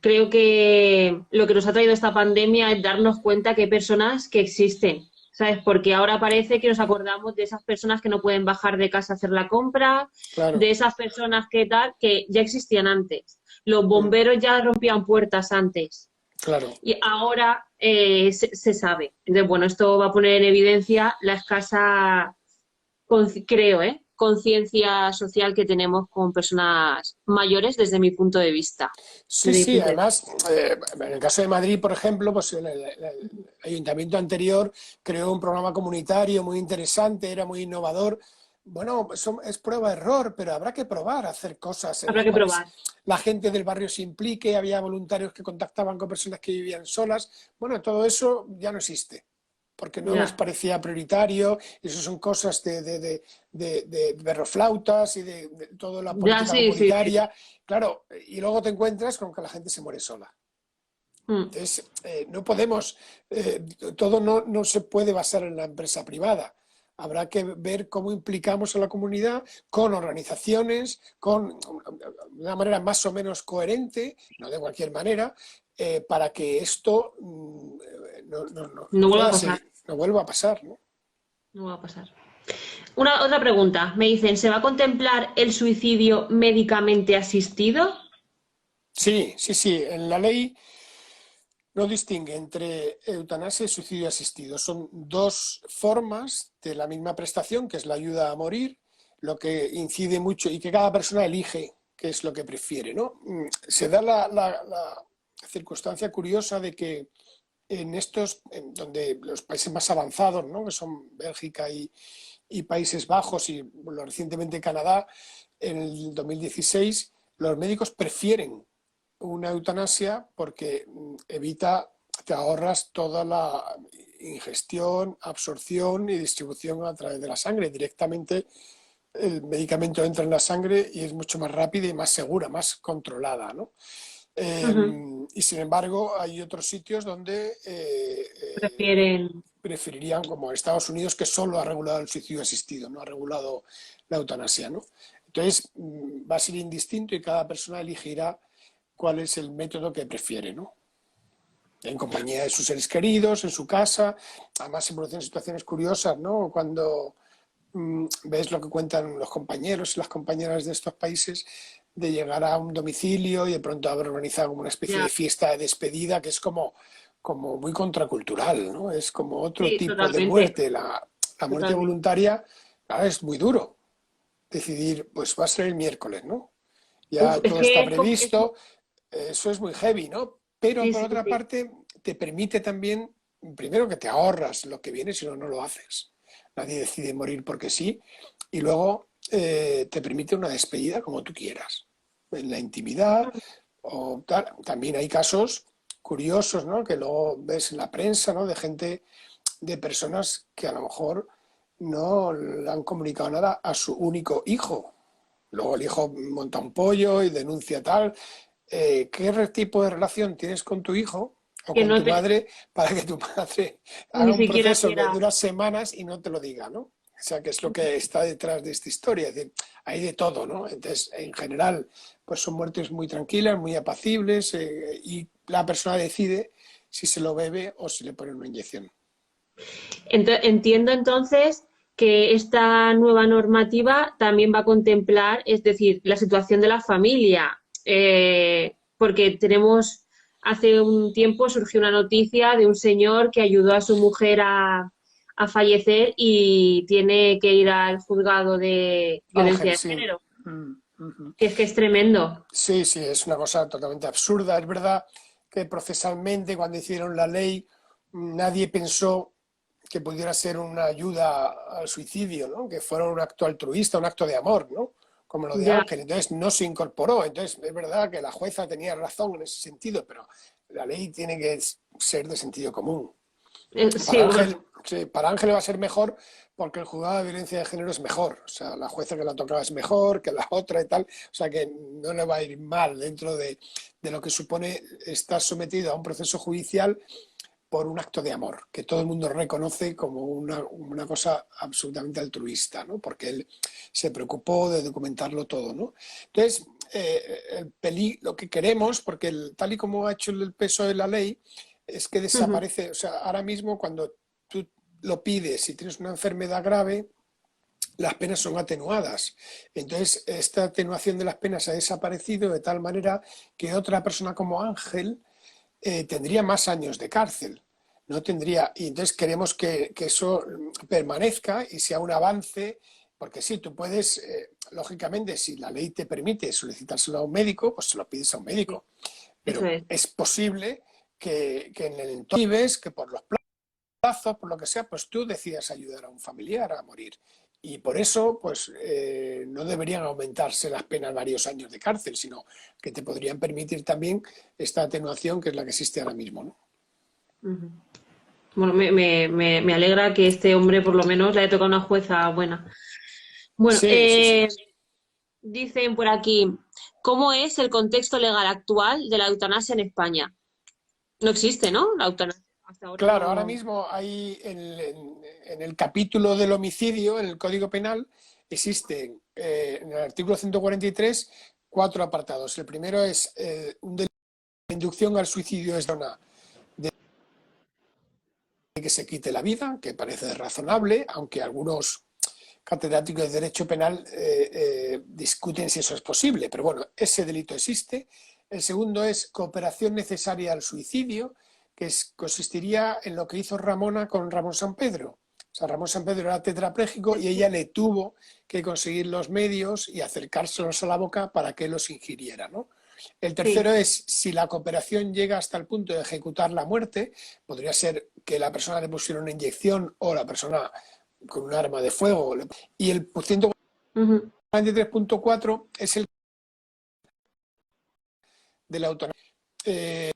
creo que lo que nos ha traído esta pandemia es darnos cuenta que hay personas que existen, ¿sabes? Porque ahora parece que nos acordamos de esas personas que no pueden bajar de casa a hacer la compra, de Claro, esas personas que tal, que ya existían antes. Los mm, bomberos ya rompían puertas antes claro. y ahora se sabe. Entonces, bueno, esto va a poner en evidencia la escasa creo, conciencia social que tenemos con personas mayores desde mi punto de vista. Sí, Desde mi sí, punto de vista. además, en el caso de Madrid, por ejemplo, pues el ayuntamiento anterior creó un programa comunitario muy interesante, era muy innovador. Bueno, eso es prueba-error, pero habrá que probar a hacer cosas en Habrá las que cuales probar. la gente del barrio se implique, había voluntarios que contactaban con personas que vivían solas. Bueno, todo eso ya no existe, porque no les Ya, parecía prioritario, eso son cosas de berroflautas y de toda la ya, política sí, sí, sí. comunitaria. Claro, y luego te encuentras con que la gente se muere sola. Mm. Entonces, no podemos, todo no se puede basar en la empresa privada. Habrá que ver cómo implicamos a la comunidad con organizaciones, con una manera más o menos coherente, no de cualquier manera, para que esto No no vuelva a pueda pasar. seguir, no vuelva a pasar, ¿no? No vuelva a pasar. Otra pregunta. Me dicen, ¿se va a contemplar el suicidio médicamente asistido? Sí, sí, sí. En la ley no distingue entre eutanasia y suicidio asistido. Son dos formas de la misma prestación, que es la ayuda a morir, lo que incide mucho y que cada persona elige qué es lo que prefiere, ¿no? Se da la circunstancia curiosa de que en estos, donde los países más avanzados, ¿no? Que son Bélgica y Países Bajos y bueno, recientemente Canadá, en el 2016, los médicos prefieren una eutanasia porque evita, te ahorras toda la ingestión, absorción y distribución a través de la sangre. Directamente el medicamento entra en la sangre y es mucho más rápida y más segura, más controlada, ¿no? Ujú. Y sin embargo, hay otros sitios donde Prefieren. preferirían, como Estados Unidos, que solo ha regulado el suicidio asistido, no ha regulado la eutanasia, ¿no? Entonces, va a ser indistinto y cada persona elegirá cuál es el método que prefiere, ¿no? En compañía de sus seres queridos, en su casa. Además, se producen situaciones curiosas, ¿no? Cuando ves lo que cuentan los compañeros y las compañeras de estos países de llegar a un domicilio y de pronto haber organizado como una especie de Ya. fiesta de despedida que es como muy contracultural, ¿no? Es como otro Sí, tipo de totalmente. muerte. La muerte Totalmente. voluntaria, claro, es muy duro decidir, pues va a ser el miércoles, ¿no? Uf, Ya es todo que está previsto, eso es muy heavy, ¿no? Pero sí, por sí, otra sí. parte, te permite también, primero que te ahorras lo que viene, si no, no lo haces. Nadie decide morir porque sí. Y luego te permite una despedida como tú quieras, en la intimidad. O tal. También hay casos curiosos, ¿no? Que luego ves en la prensa, ¿no? De gente, de personas que a lo mejor no le han comunicado nada a su único hijo. Luego el hijo monta un pollo y denuncia tal. ¿Qué tipo de relación tienes con tu hijo o Que con no tu te, madre para que tu madre haga ni un siquiera proceso que quiera. dura semanas y no te lo diga, ¿no? O sea, que es lo que está detrás de esta historia. Es decir, hay de todo, ¿no? Entonces, en general, pues son muertes muy tranquilas, muy apacibles y la persona decide si se lo bebe o si le pone una inyección. Entiendo entonces que esta nueva normativa también va a contemplar, es decir, la situación de la familia, porque hace un tiempo surgió una noticia de un señor que ayudó a su mujer a fallecer y tiene que ir al juzgado de violencia Ángel, de sí. género, Mm, ujú. que es tremendo. Sí, sí, es una cosa totalmente absurda. Es verdad que procesalmente, cuando hicieron la ley, nadie pensó que pudiera ser una ayuda al suicidio, ¿no? Que fuera un acto altruista, un acto de amor, ¿no? Como lo de Ya. Ángel. Entonces no se incorporó. Entonces es verdad que la jueza tenía razón en ese sentido, pero la ley tiene que ser de sentido común. Sí, bueno, Sí, para Ángel va a ser mejor porque el juzgado de violencia de género es mejor. O sea, la jueza que la tocaba es mejor que la otra y tal. O sea, que no le va a ir mal dentro de lo que supone estar sometido a un proceso judicial por un acto de amor, que todo el mundo reconoce como una cosa absolutamente altruista, ¿no? Porque él se preocupó de documentarlo todo, ¿no? Entonces, lo que queremos, porque tal y como ha hecho el peso de la ley, es que ujú, desaparece. O sea, ahora mismo cuando tú lo pides, si tienes una enfermedad grave, las penas son atenuadas. Entonces, esta atenuación de las penas ha desaparecido de tal manera que otra persona como Ángel tendría más años de cárcel. No tendría, y entonces queremos que eso permanezca y sea un avance, porque sí, tú puedes, lógicamente, si la ley te permite solicitárselo a un médico, pues se lo pides a un sí, médico. eso Pero es. es posible que en el entorno vives, que por los plazos, por lo que sea, pues tú decidas ayudar a un familiar a morir. Y por eso, pues no deberían aumentarse las penas varios años de cárcel, sino que te podrían permitir también esta atenuación que es la que existe ahora mismo, ¿no? Ujú. Bueno, me alegra que este hombre por lo menos le haya tocado una jueza buena. Bueno, Sí, sí, sí. dicen por aquí, ¿cómo es el contexto legal actual de la eutanasia en España? No existe, ¿no? La eutanasia. Hasta ahora Claro, ahora no. mismo hay en el capítulo del homicidio, en el Código Penal, existen en el artículo 143 cuatro apartados. El primero es un delito de inducción al suicidio es una de que se quite la vida, que parece razonable, aunque algunos catedráticos de Derecho Penal discuten si eso es posible, pero bueno, ese delito existe. El segundo es cooperación necesaria al suicidio, que consistiría en lo que hizo Ramona con Ramón San Pedro. O sea, Ramón San Pedro era tetrapléjico y ella le tuvo que conseguir los medios y acercárselos a la boca para que los ingiriera, ¿no? El tercero Sí, es si la cooperación llega hasta el punto de ejecutar la muerte, podría ser que la persona le pusiera una inyección o la persona con un arma de fuego. Y el ujú, 143.4 es el de la autonomía. Eh,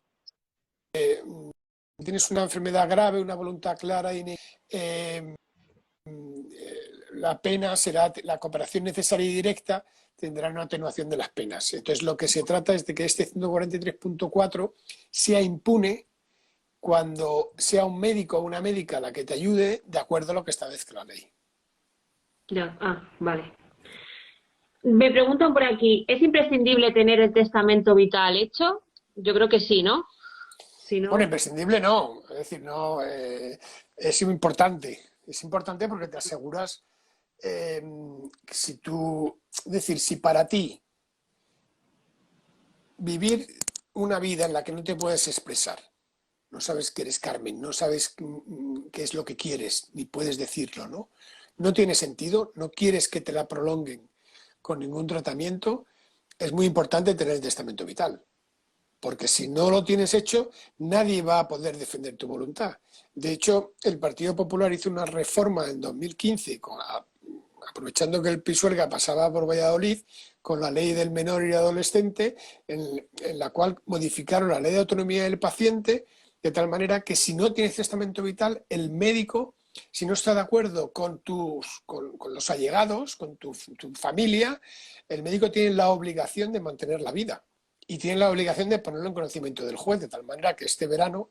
tienes una enfermedad grave, una voluntad clara, la pena será, la cooperación necesaria y directa tendrá una atenuación de las penas. Entonces, lo que se trata es de que este 143.4 sea impune cuando sea un médico o una médica la que te ayude de acuerdo a lo que establezca la ley. ya. Ah, vale. Me preguntan por aquí, ¿es imprescindible tener el testamento vital hecho? Yo creo que sí, ¿no? Si Bueno, no, imprescindible no, es decir, no, es importante porque te aseguras eh, si tú, es decir, si para ti vivir una vida en la que no te puedes expresar, no sabes que eres Carmen, no sabes qué es lo que quieres, ni puedes decirlo, ¿no? No tiene sentido, no quieres que te la prolonguen con ningún tratamiento, es muy importante tener el testamento vital, porque si no lo tienes hecho, nadie va a poder defender tu voluntad. De hecho, el Partido Popular hizo una reforma en 2015, aprovechando que el Pisuerga pasaba por Valladolid, con la ley del menor y adolescente, en la cual modificaron la ley de autonomía del paciente, de tal manera que si no tienes testamento vital, el médico, si no está de acuerdo con los allegados, con tu familia, el médico tiene la obligación de mantener la vida y tiene la obligación de ponerlo en conocimiento del juez, de tal manera que este verano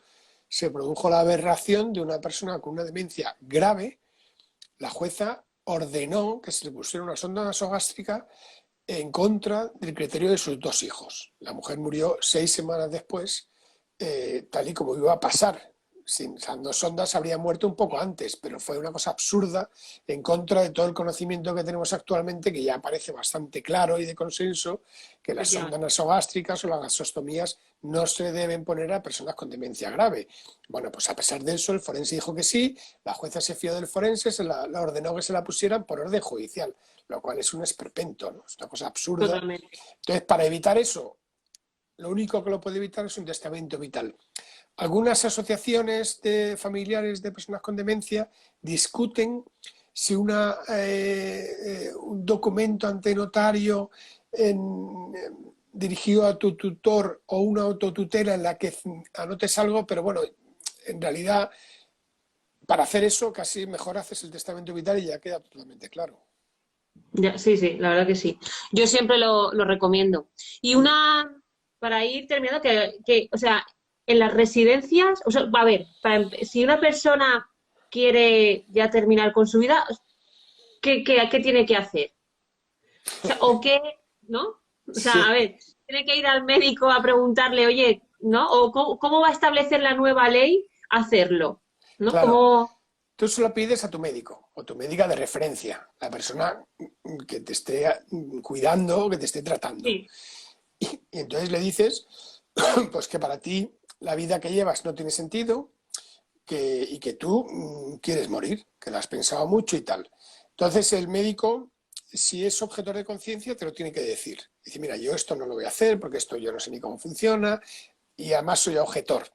se produjo la aberración de una persona con una demencia grave. La jueza ordenó que se le pusiera una sonda nasogástrica en contra del criterio de sus dos hijos. La mujer murió 6 semanas después, tal y como iba a pasar. Sin dos sondas habría muerto un poco antes, pero fue una cosa absurda en contra de todo el conocimiento que tenemos actualmente, que ya parece bastante claro y de consenso, que las sondas efectivamente. nasogástricas o las gasostomías no se deben poner a personas con demencia grave. Bueno, pues a pesar de eso, el forense dijo que sí, la jueza se fió del forense, la ordenó que se la pusieran por orden judicial, lo cual es un esperpento, ¿no? Es una cosa absurda. Totalmente. Entonces, para evitar eso, lo único que lo puede evitar es un testamento vital. Algunas asociaciones de familiares de personas con demencia discuten si un documento ante notario dirigido a tu tutor o una autotutela en la que anotes algo, pero bueno, en realidad para hacer eso casi mejor haces el testamento vital y ya queda totalmente claro. Ya, sí, sí, la verdad que sí. Yo siempre lo recomiendo. Y para ir terminando, o sea, en las residencias, o sea, a ver, si una persona quiere ya terminar con su vida, ¿qué tiene que hacer? O sea, o qué, ¿no? O sea, a Sí, ver, tiene que ir al médico a preguntarle, oye, ¿no? O cómo va a establecer la nueva ley hacerlo, ¿no? claro. Como, Tú se lo pides a tu médico o tu médica de referencia, la persona que te esté cuidando, que te esté tratando. sí, Y entonces le dices, pues que para ti la vida que llevas no tiene sentido y que tú quieres morir, que lo has pensado mucho y tal. Entonces el médico, si es objetor de conciencia, te lo tiene que decir. Dice, mira, yo esto no lo voy a hacer porque esto yo no sé ni cómo funciona y además soy objetor,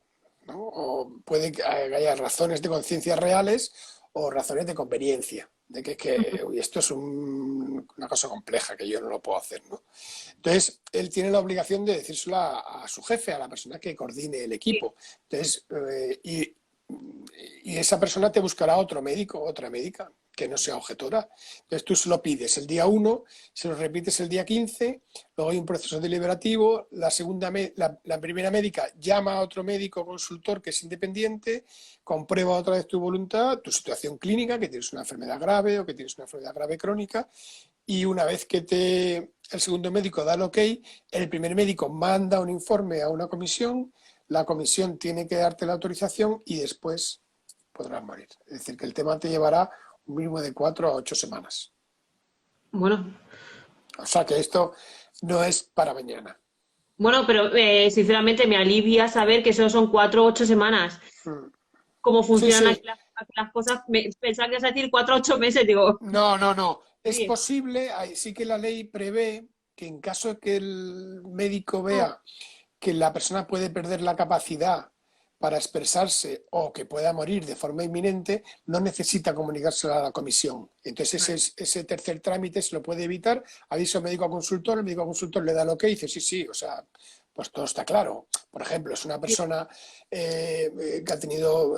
¿no? O puede que haya razones de conciencia reales o razones de conveniencia, de que uy, esto es una cosa compleja que yo no lo puedo hacer, ¿no? Entonces, él tiene la obligación de decírselo a su jefe, a la persona que coordine el sí. equipo. Entonces, y esa persona te buscará otro médico, otra médica, que no sea objetora. Entonces tú se lo pides el día 1, se lo repites el día 15, luego hay un proceso deliberativo, la primera médica llama a otro médico consultor que es independiente, comprueba otra vez tu voluntad, tu situación clínica, que tienes una enfermedad grave o que tienes una enfermedad grave crónica, y una vez que el segundo médico da el ok, el primer médico manda un informe a una comisión, la comisión tiene que darte la autorización y después podrás morir. Es decir, que el tema te llevará un mínimo de 4 a 8 semanas. Bueno, O sea que esto no es para mañana. bueno, pero sinceramente me alivia saber que solo son 4 o 8 semanas. Cómo Sí, funcionan sí. aquí las cosas. Pensaba que ibas a decir 4 o 8 meses, digo, No, no, no. Es bien. posible, sí que la ley prevé que en caso de que el médico vea que la persona puede perder la capacidad para expresarse o que pueda morir de forma inminente, no necesita comunicárselo a la comisión. Entonces ese tercer trámite se lo puede evitar, aviso médico a consultor, el médico a consultor le da lo que dice, sí, sí, o sea, pues todo está claro. Por ejemplo, es una persona que ha tenido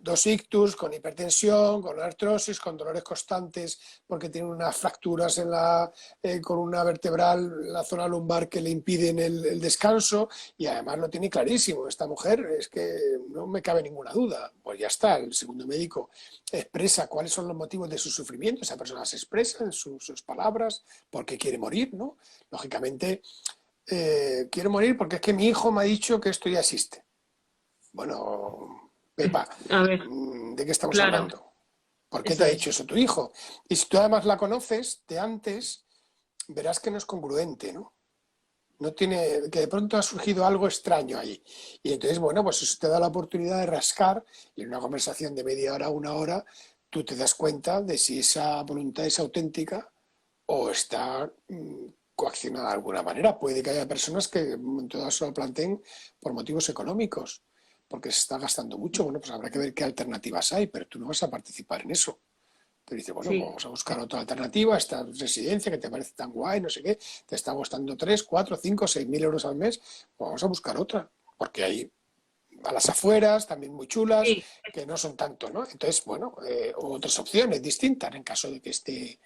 2 ictus, con hipertensión, con artrosis, con dolores constantes, porque tiene unas fracturas en con una vertebral en la zona lumbar que le impiden el descanso, y además lo tiene clarísimo. Esta mujer es que no me cabe ninguna duda. Pues ya está, el segundo médico expresa cuáles son los motivos de su sufrimiento, esa persona se expresa en sus palabras, por qué quiere morir, ¿no? Lógicamente, quiero morir porque es que mi hijo me ha dicho que esto ya existe. Bueno, Pepa, A ver, ¿de qué estamos claro, hablando? ¿Por qué te eso ha es. dicho eso tu hijo? Y si tú además la conoces de antes, verás que no es congruente, ¿no? No tiene, que de pronto ha surgido algo extraño ahí. Y entonces, bueno, pues eso te da la oportunidad de rascar y en una conversación de media hora, 1 hora, tú te das cuenta de si esa voluntad es auténtica o está coaccionada de alguna manera. Puede que haya personas que todas se lo planteen por motivos económicos, porque se está gastando mucho. Bueno, pues habrá que ver qué alternativas hay, pero tú no vas a participar en eso. Te dice, bueno, Sí, vamos a buscar otra alternativa, esta residencia que te parece tan guay, no sé qué, te está costando 3, 4, 5, 6.000 euros al mes, pues vamos a buscar otra, porque hay a las afueras, también muy chulas, sí, que no son tanto, ¿no? Entonces, bueno, otras opciones distintas en caso de que esté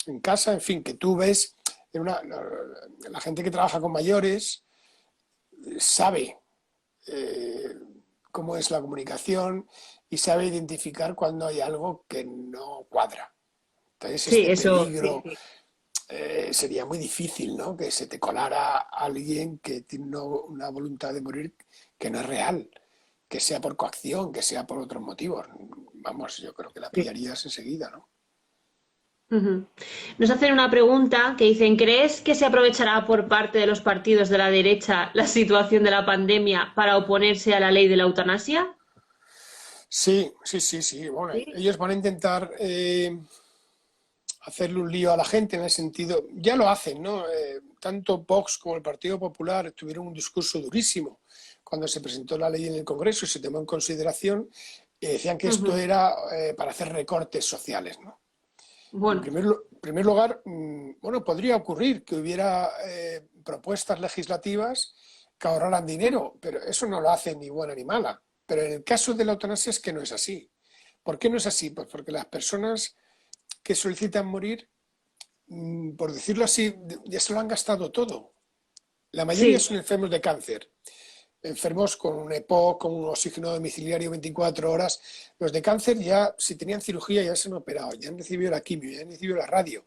en casa, en fin, que tú ves, la gente que trabaja con mayores sabe eh, cómo es la comunicación y sabe identificar cuando hay algo que no cuadra. Entonces, sí, este eso, sí, peligro sí. sería muy difícil, ¿no? Que se te colara alguien que tiene una voluntad de morir que no es real, que sea por coacción, que sea por otros motivos. Vamos, yo creo que la Sí. pillarías enseguida, ¿no? Ujú. Nos hacen una pregunta que dicen, ¿crees que se aprovechará por parte de los partidos de la derecha la situación de la pandemia para oponerse a la ley de la eutanasia? Sí, sí, sí, sí. Bueno, Sí. ellos van a intentar hacerle un lío a la gente en el sentido, ya lo hacen, ¿no? Tanto Vox como el Partido Popular tuvieron un discurso durísimo cuando se presentó la ley en el Congreso y se tomó en consideración, decían que esto Ujú. era para hacer recortes sociales, ¿no? Bueno, En primer lugar, bueno, podría ocurrir que hubiera propuestas legislativas que ahorraran dinero, pero eso no lo hace ni buena ni mala. Pero en el caso de la eutanasia es que no es así, ¿Por qué no es así? Pues porque las personas que solicitan morir, por decirlo así, ya se lo han gastado todo. La mayoría Sí, son enfermos de cáncer, enfermos con un EPOC, con un oxígeno domiciliario 24 horas. Los de cáncer ya, si tenían cirugía, ya se han operado, ya han recibido la quimio, ya han recibido la radio.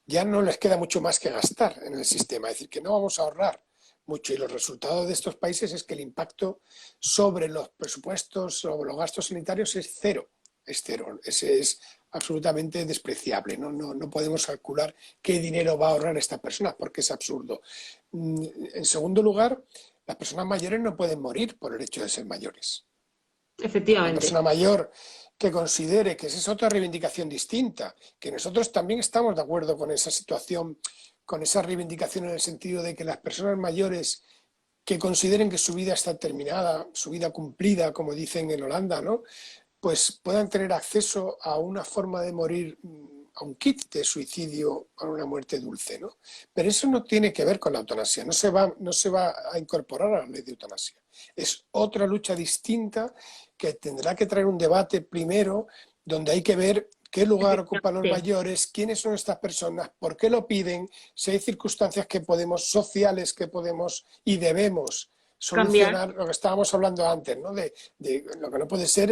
Ya no les queda mucho más que gastar en el sistema. Es decir, que no vamos a ahorrar mucho. Y los resultados de estos países es que el impacto sobre los presupuestos, sobre los gastos sanitarios es cero. Es cero. Ese es absolutamente despreciable. No podemos calcular qué dinero va a ahorrar esta persona porque es absurdo. En segundo lugar, las personas mayores no pueden morir por el hecho de ser mayores. Una efectivamente. persona mayor que considere que esa es otra reivindicación distinta, que nosotros también estamos de acuerdo con esa situación, con esa reivindicación en el sentido de que las personas mayores que consideren que su vida está terminada, su vida cumplida, como dicen en Holanda, ¿no? Pues puedan tener acceso a una forma de morir, a un kit de suicidio, a una muerte dulce, ¿no? Pero eso no tiene que ver con la eutanasia, no se va a incorporar a la ley de eutanasia. Es otra lucha distinta que tendrá que traer un debate primero donde hay que ver qué lugar ocupan los Efectivamente. mayores, quiénes son estas personas, por qué lo piden, si hay circunstancias que podemos, sociales que podemos y debemos Cambiar. solucionar lo que estábamos hablando antes, ¿no? De lo que no puede ser,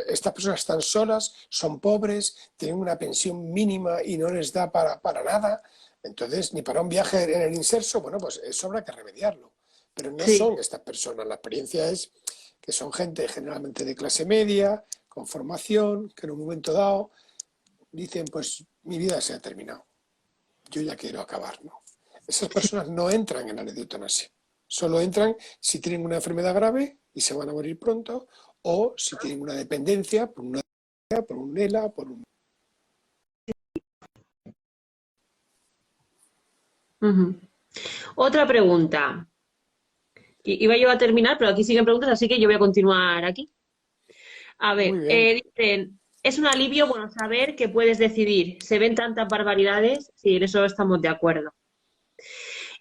estas personas están solas, son pobres, tienen una pensión mínima y no les da para nada, entonces ni para un viaje en el inserso, bueno, pues eso habrá que remediarlo. Pero no Sí, son estas personas, la experiencia es que son gente generalmente de clase media, con formación, que en un momento dado dicen, pues mi vida se ha terminado, yo ya quiero acabar, ¿no? Esas sí. personas no entran en la ley de eutanasia. Solo entran si tienen una enfermedad grave y se van a morir pronto, o si tienen una dependencia por un ELA, por un... Ujú. Otra pregunta. Iba yo a terminar, pero aquí siguen preguntas, así que yo voy a continuar aquí. A Muy ver, bien. dicen, es un alivio, bueno, saber que puedes decidir. Se ven tantas barbaridades, sí, en eso estamos de acuerdo.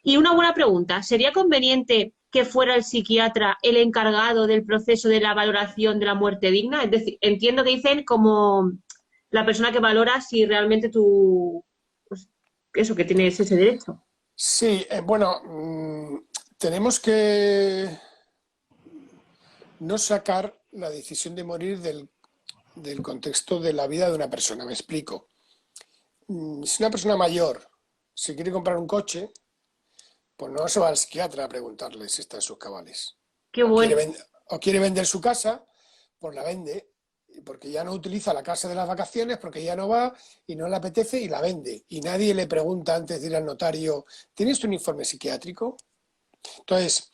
Y una buena pregunta, ¿sería conveniente que fuera el psiquiatra el encargado del proceso de la valoración de la muerte digna? Es decir, entiendo que dicen como la persona que valora si realmente tú, pues, eso, que tienes ese derecho. Sí, bueno, tenemos que no sacar la decisión de morir del contexto de la vida de una persona. Me explico. Si una persona mayor se quiere comprar un coche, pues no se va al psiquiatra a preguntarle si está en sus cabales. Qué O quiere, bueno. o quiere vender su casa, pues la vende, porque ya no utiliza la casa de las vacaciones, porque ya no va y no le apetece y la vende. Y nadie le pregunta antes de ir al notario, ¿tienes un informe psiquiátrico? Entonces,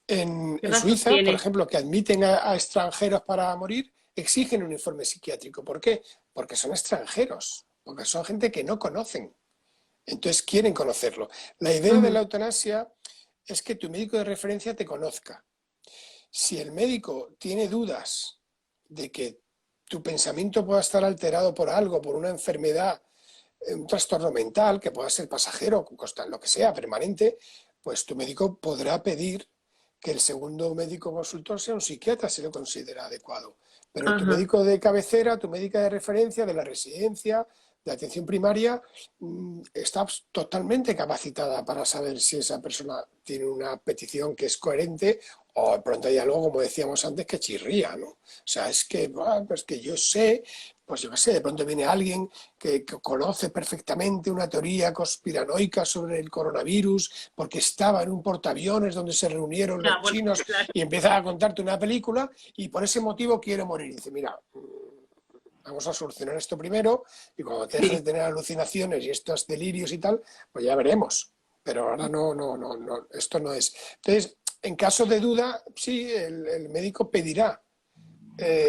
¿Qué en razón Suiza, por tiene? ejemplo, que admiten a extranjeros para morir, exigen un informe psiquiátrico. ¿Por qué? Porque son extranjeros, porque son gente que no conocen. Entonces quieren conocerlo. La idea de Ujú. la eutanasia es que tu médico de referencia te conozca. Si el médico tiene dudas de que tu pensamiento pueda estar alterado por algo, por una enfermedad, un trastorno mental, que pueda ser pasajero, lo que sea, permanente, pues tu médico podrá pedir que el segundo médico consultor sea un psiquiatra si lo considera adecuado. Pero tu Ajá. médico de cabecera, tu médica de referencia de la residencia, de atención primaria, está totalmente capacitada para saber si esa persona tiene una petición que es coherente o de pronto hay algo, como decíamos antes, que chirría, ¿no? O sea, es que, pues que yo sé, pues yo qué sé, de pronto viene alguien que conoce perfectamente una teoría conspiranoica sobre el coronavirus porque estaba en un portaaviones donde se reunieron Ya, los bueno, chinos claro. y empieza a contarte una película y por ese motivo quiere morir. Y dice, mira, vamos a solucionar esto primero y cuando te dejes Sí. de tener alucinaciones y estos delirios y tal, pues ya veremos. Pero ahora esto no es. Entonces, en caso de duda, sí, el médico pedirá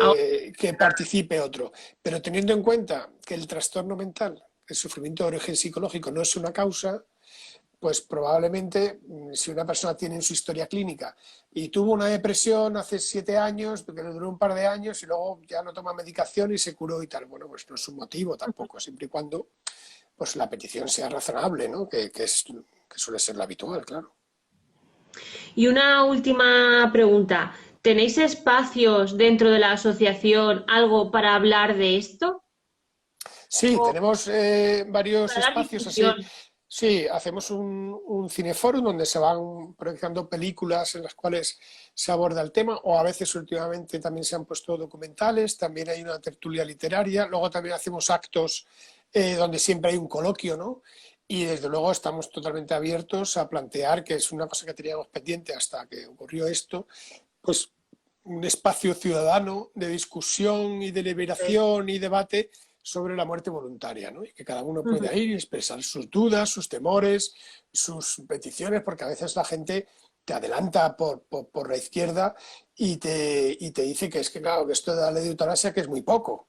Ahora, que participe otro, pero teniendo en cuenta que el trastorno mental, el sufrimiento de origen psicológico no es una causa, pues probablemente si una persona tiene en su historia clínica y tuvo una depresión hace 7 años, que le duró un par de años y luego ya no toma medicación y se curó y tal, bueno, pues no es un motivo tampoco, siempre y cuando pues la petición sea razonable, ¿no? Que suele ser la habitual, claro. y una última pregunta. ¿Tenéis espacios dentro de la asociación, algo para hablar de esto? Sí, ¿O tenemos varios para dar espacios así. difusión? Sí, hacemos un cineforum donde se van proyectando películas en las cuales se aborda el tema, o a veces últimamente también se han puesto documentales, también hay una tertulia literaria, luego también hacemos actos donde siempre hay un coloquio, ¿no? Y desde luego estamos totalmente abiertos a plantear, que es una cosa que teníamos pendiente hasta que ocurrió esto, pues un espacio ciudadano de discusión y Sí. deliberación y debate sobre la muerte voluntaria, ¿no? Y que cada uno pueda Ujú. ir y expresar sus dudas, sus temores, sus peticiones, porque a veces la gente te adelanta por la izquierda y te dice que es que, claro, que esto de la ley de eutanasia que es muy poco,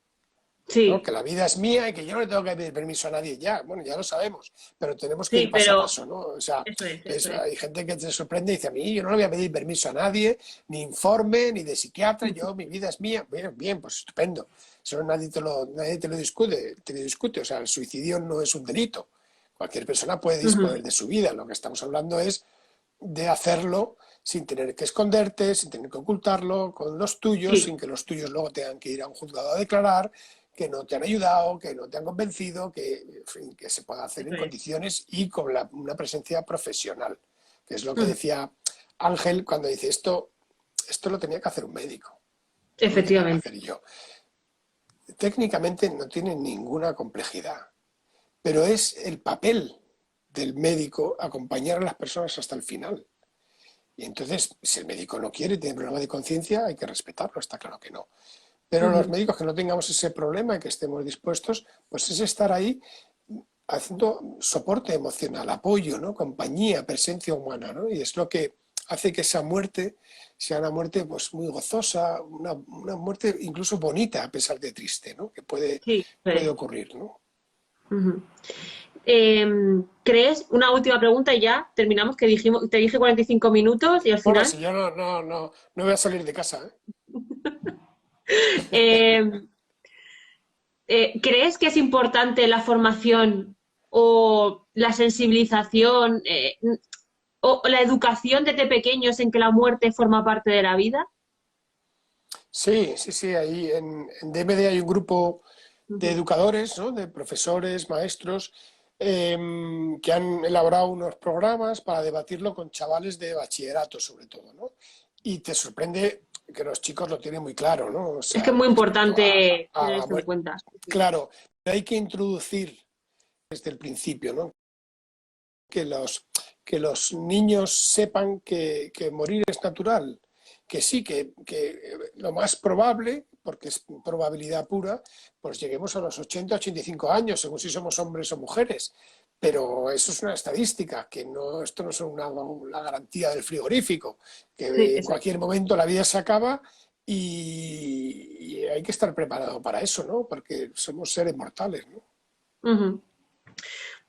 ¿no? Sí, Que la vida es mía y que yo no le tengo que pedir permiso a nadie ya. Bueno, ya lo sabemos, pero tenemos que sí, ir paso a pero paso, ¿no? O sea, eso es. hay gente que te sorprende y dice a mí, yo no le voy a pedir permiso a nadie, ni informe, ni de psiquiatra, yo, mi vida es mía. Bien, bien, pues estupendo. Eso nadie te lo discute. O sea, el suicidio no es un delito. Cualquier persona puede Ujú. disponer de su vida. Lo que estamos hablando es de hacerlo sin tener que esconderte, sin tener que ocultarlo, con los tuyos, sin Sí, que los tuyos luego tengan que ir a un juzgado a declarar, que no te han ayudado, que no te han convencido, que, en fin, que se pueda hacer eso en es. condiciones y con una presencia profesional, que es lo que Ujú. decía Ángel cuando dice esto lo tenía que hacer un médico, no lo tenía que Efectivamente. hacer yo. Técnicamente no tiene ninguna complejidad, pero es el papel del médico acompañar a las personas hasta el final. Y entonces, si el médico no quiere, tiene problema de conciencia, hay que respetarlo, está claro que no. Pero los Ujú. médicos que no tengamos ese problema y que estemos dispuestos, pues es estar ahí haciendo soporte emocional, apoyo, ¿no? Compañía, presencia humana, ¿no? Y es lo que hace que esa muerte sea una muerte pues muy gozosa, una muerte incluso bonita a pesar de triste, ¿no? Que Sí, eso puede es. ocurrir, ¿no? Ujú. ¿Crees, una última pregunta y ya terminamos, que dijimos, te dije 45 minutos y al Bueno, final, si yo no voy a salir de casa, ¿eh? em, ¿crees que es importante la formación o la sensibilización o la educación desde pequeños en que la muerte forma parte de la vida? Sí, sí, sí, ahí en DMD hay un grupo de Ujú. educadores, ¿no? De profesores, maestros, que han elaborado unos programas para debatirlo con chavales de bachillerato, sobre todo, ¿no? Y te sorprende que los chicos lo tienen muy claro, ¿no? O Es que es sea, muy respecto importante a tener la esto en muerte. cuenta. Sí, Claro, hay que introducir desde el principio, ¿no? Que que los niños sepan que morir es natural, que sí, que lo más probable, porque es probabilidad pura, pues lleguemos a los 80 85 años, según si somos hombres o mujeres. Pero eso es una estadística, que no, esto no es la garantía del frigorífico, sí, que en eso es. cualquier momento la vida se acaba y hay que estar preparado para eso, ¿no? Porque somos seres mortales, ¿no? Ujú.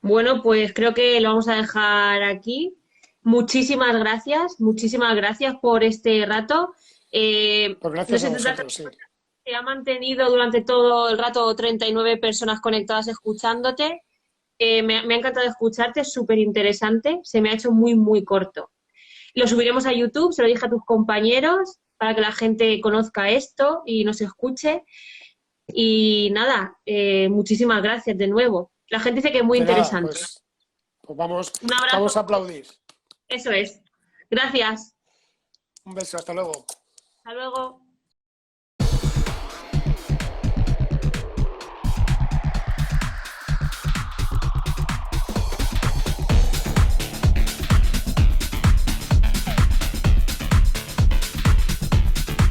Bueno, pues creo que lo vamos a dejar aquí. Muchísimas gracias por este rato. Pues De gracias a 70 vosotros, sí. se ha mantenido durante todo el rato 39 personas conectadas escuchándote. Me ha encantado escucharte, es súper interesante. Se me ha hecho muy, muy corto. Lo subiremos a YouTube, se lo dije a tus compañeros para que la gente conozca esto y nos escuche. Y nada, muchísimas gracias de nuevo. La gente dice que es muy De nada, interesante. pues Un abrazo, vamos a aplaudir. eso es. Gracias. Un beso, hasta luego. Hasta luego.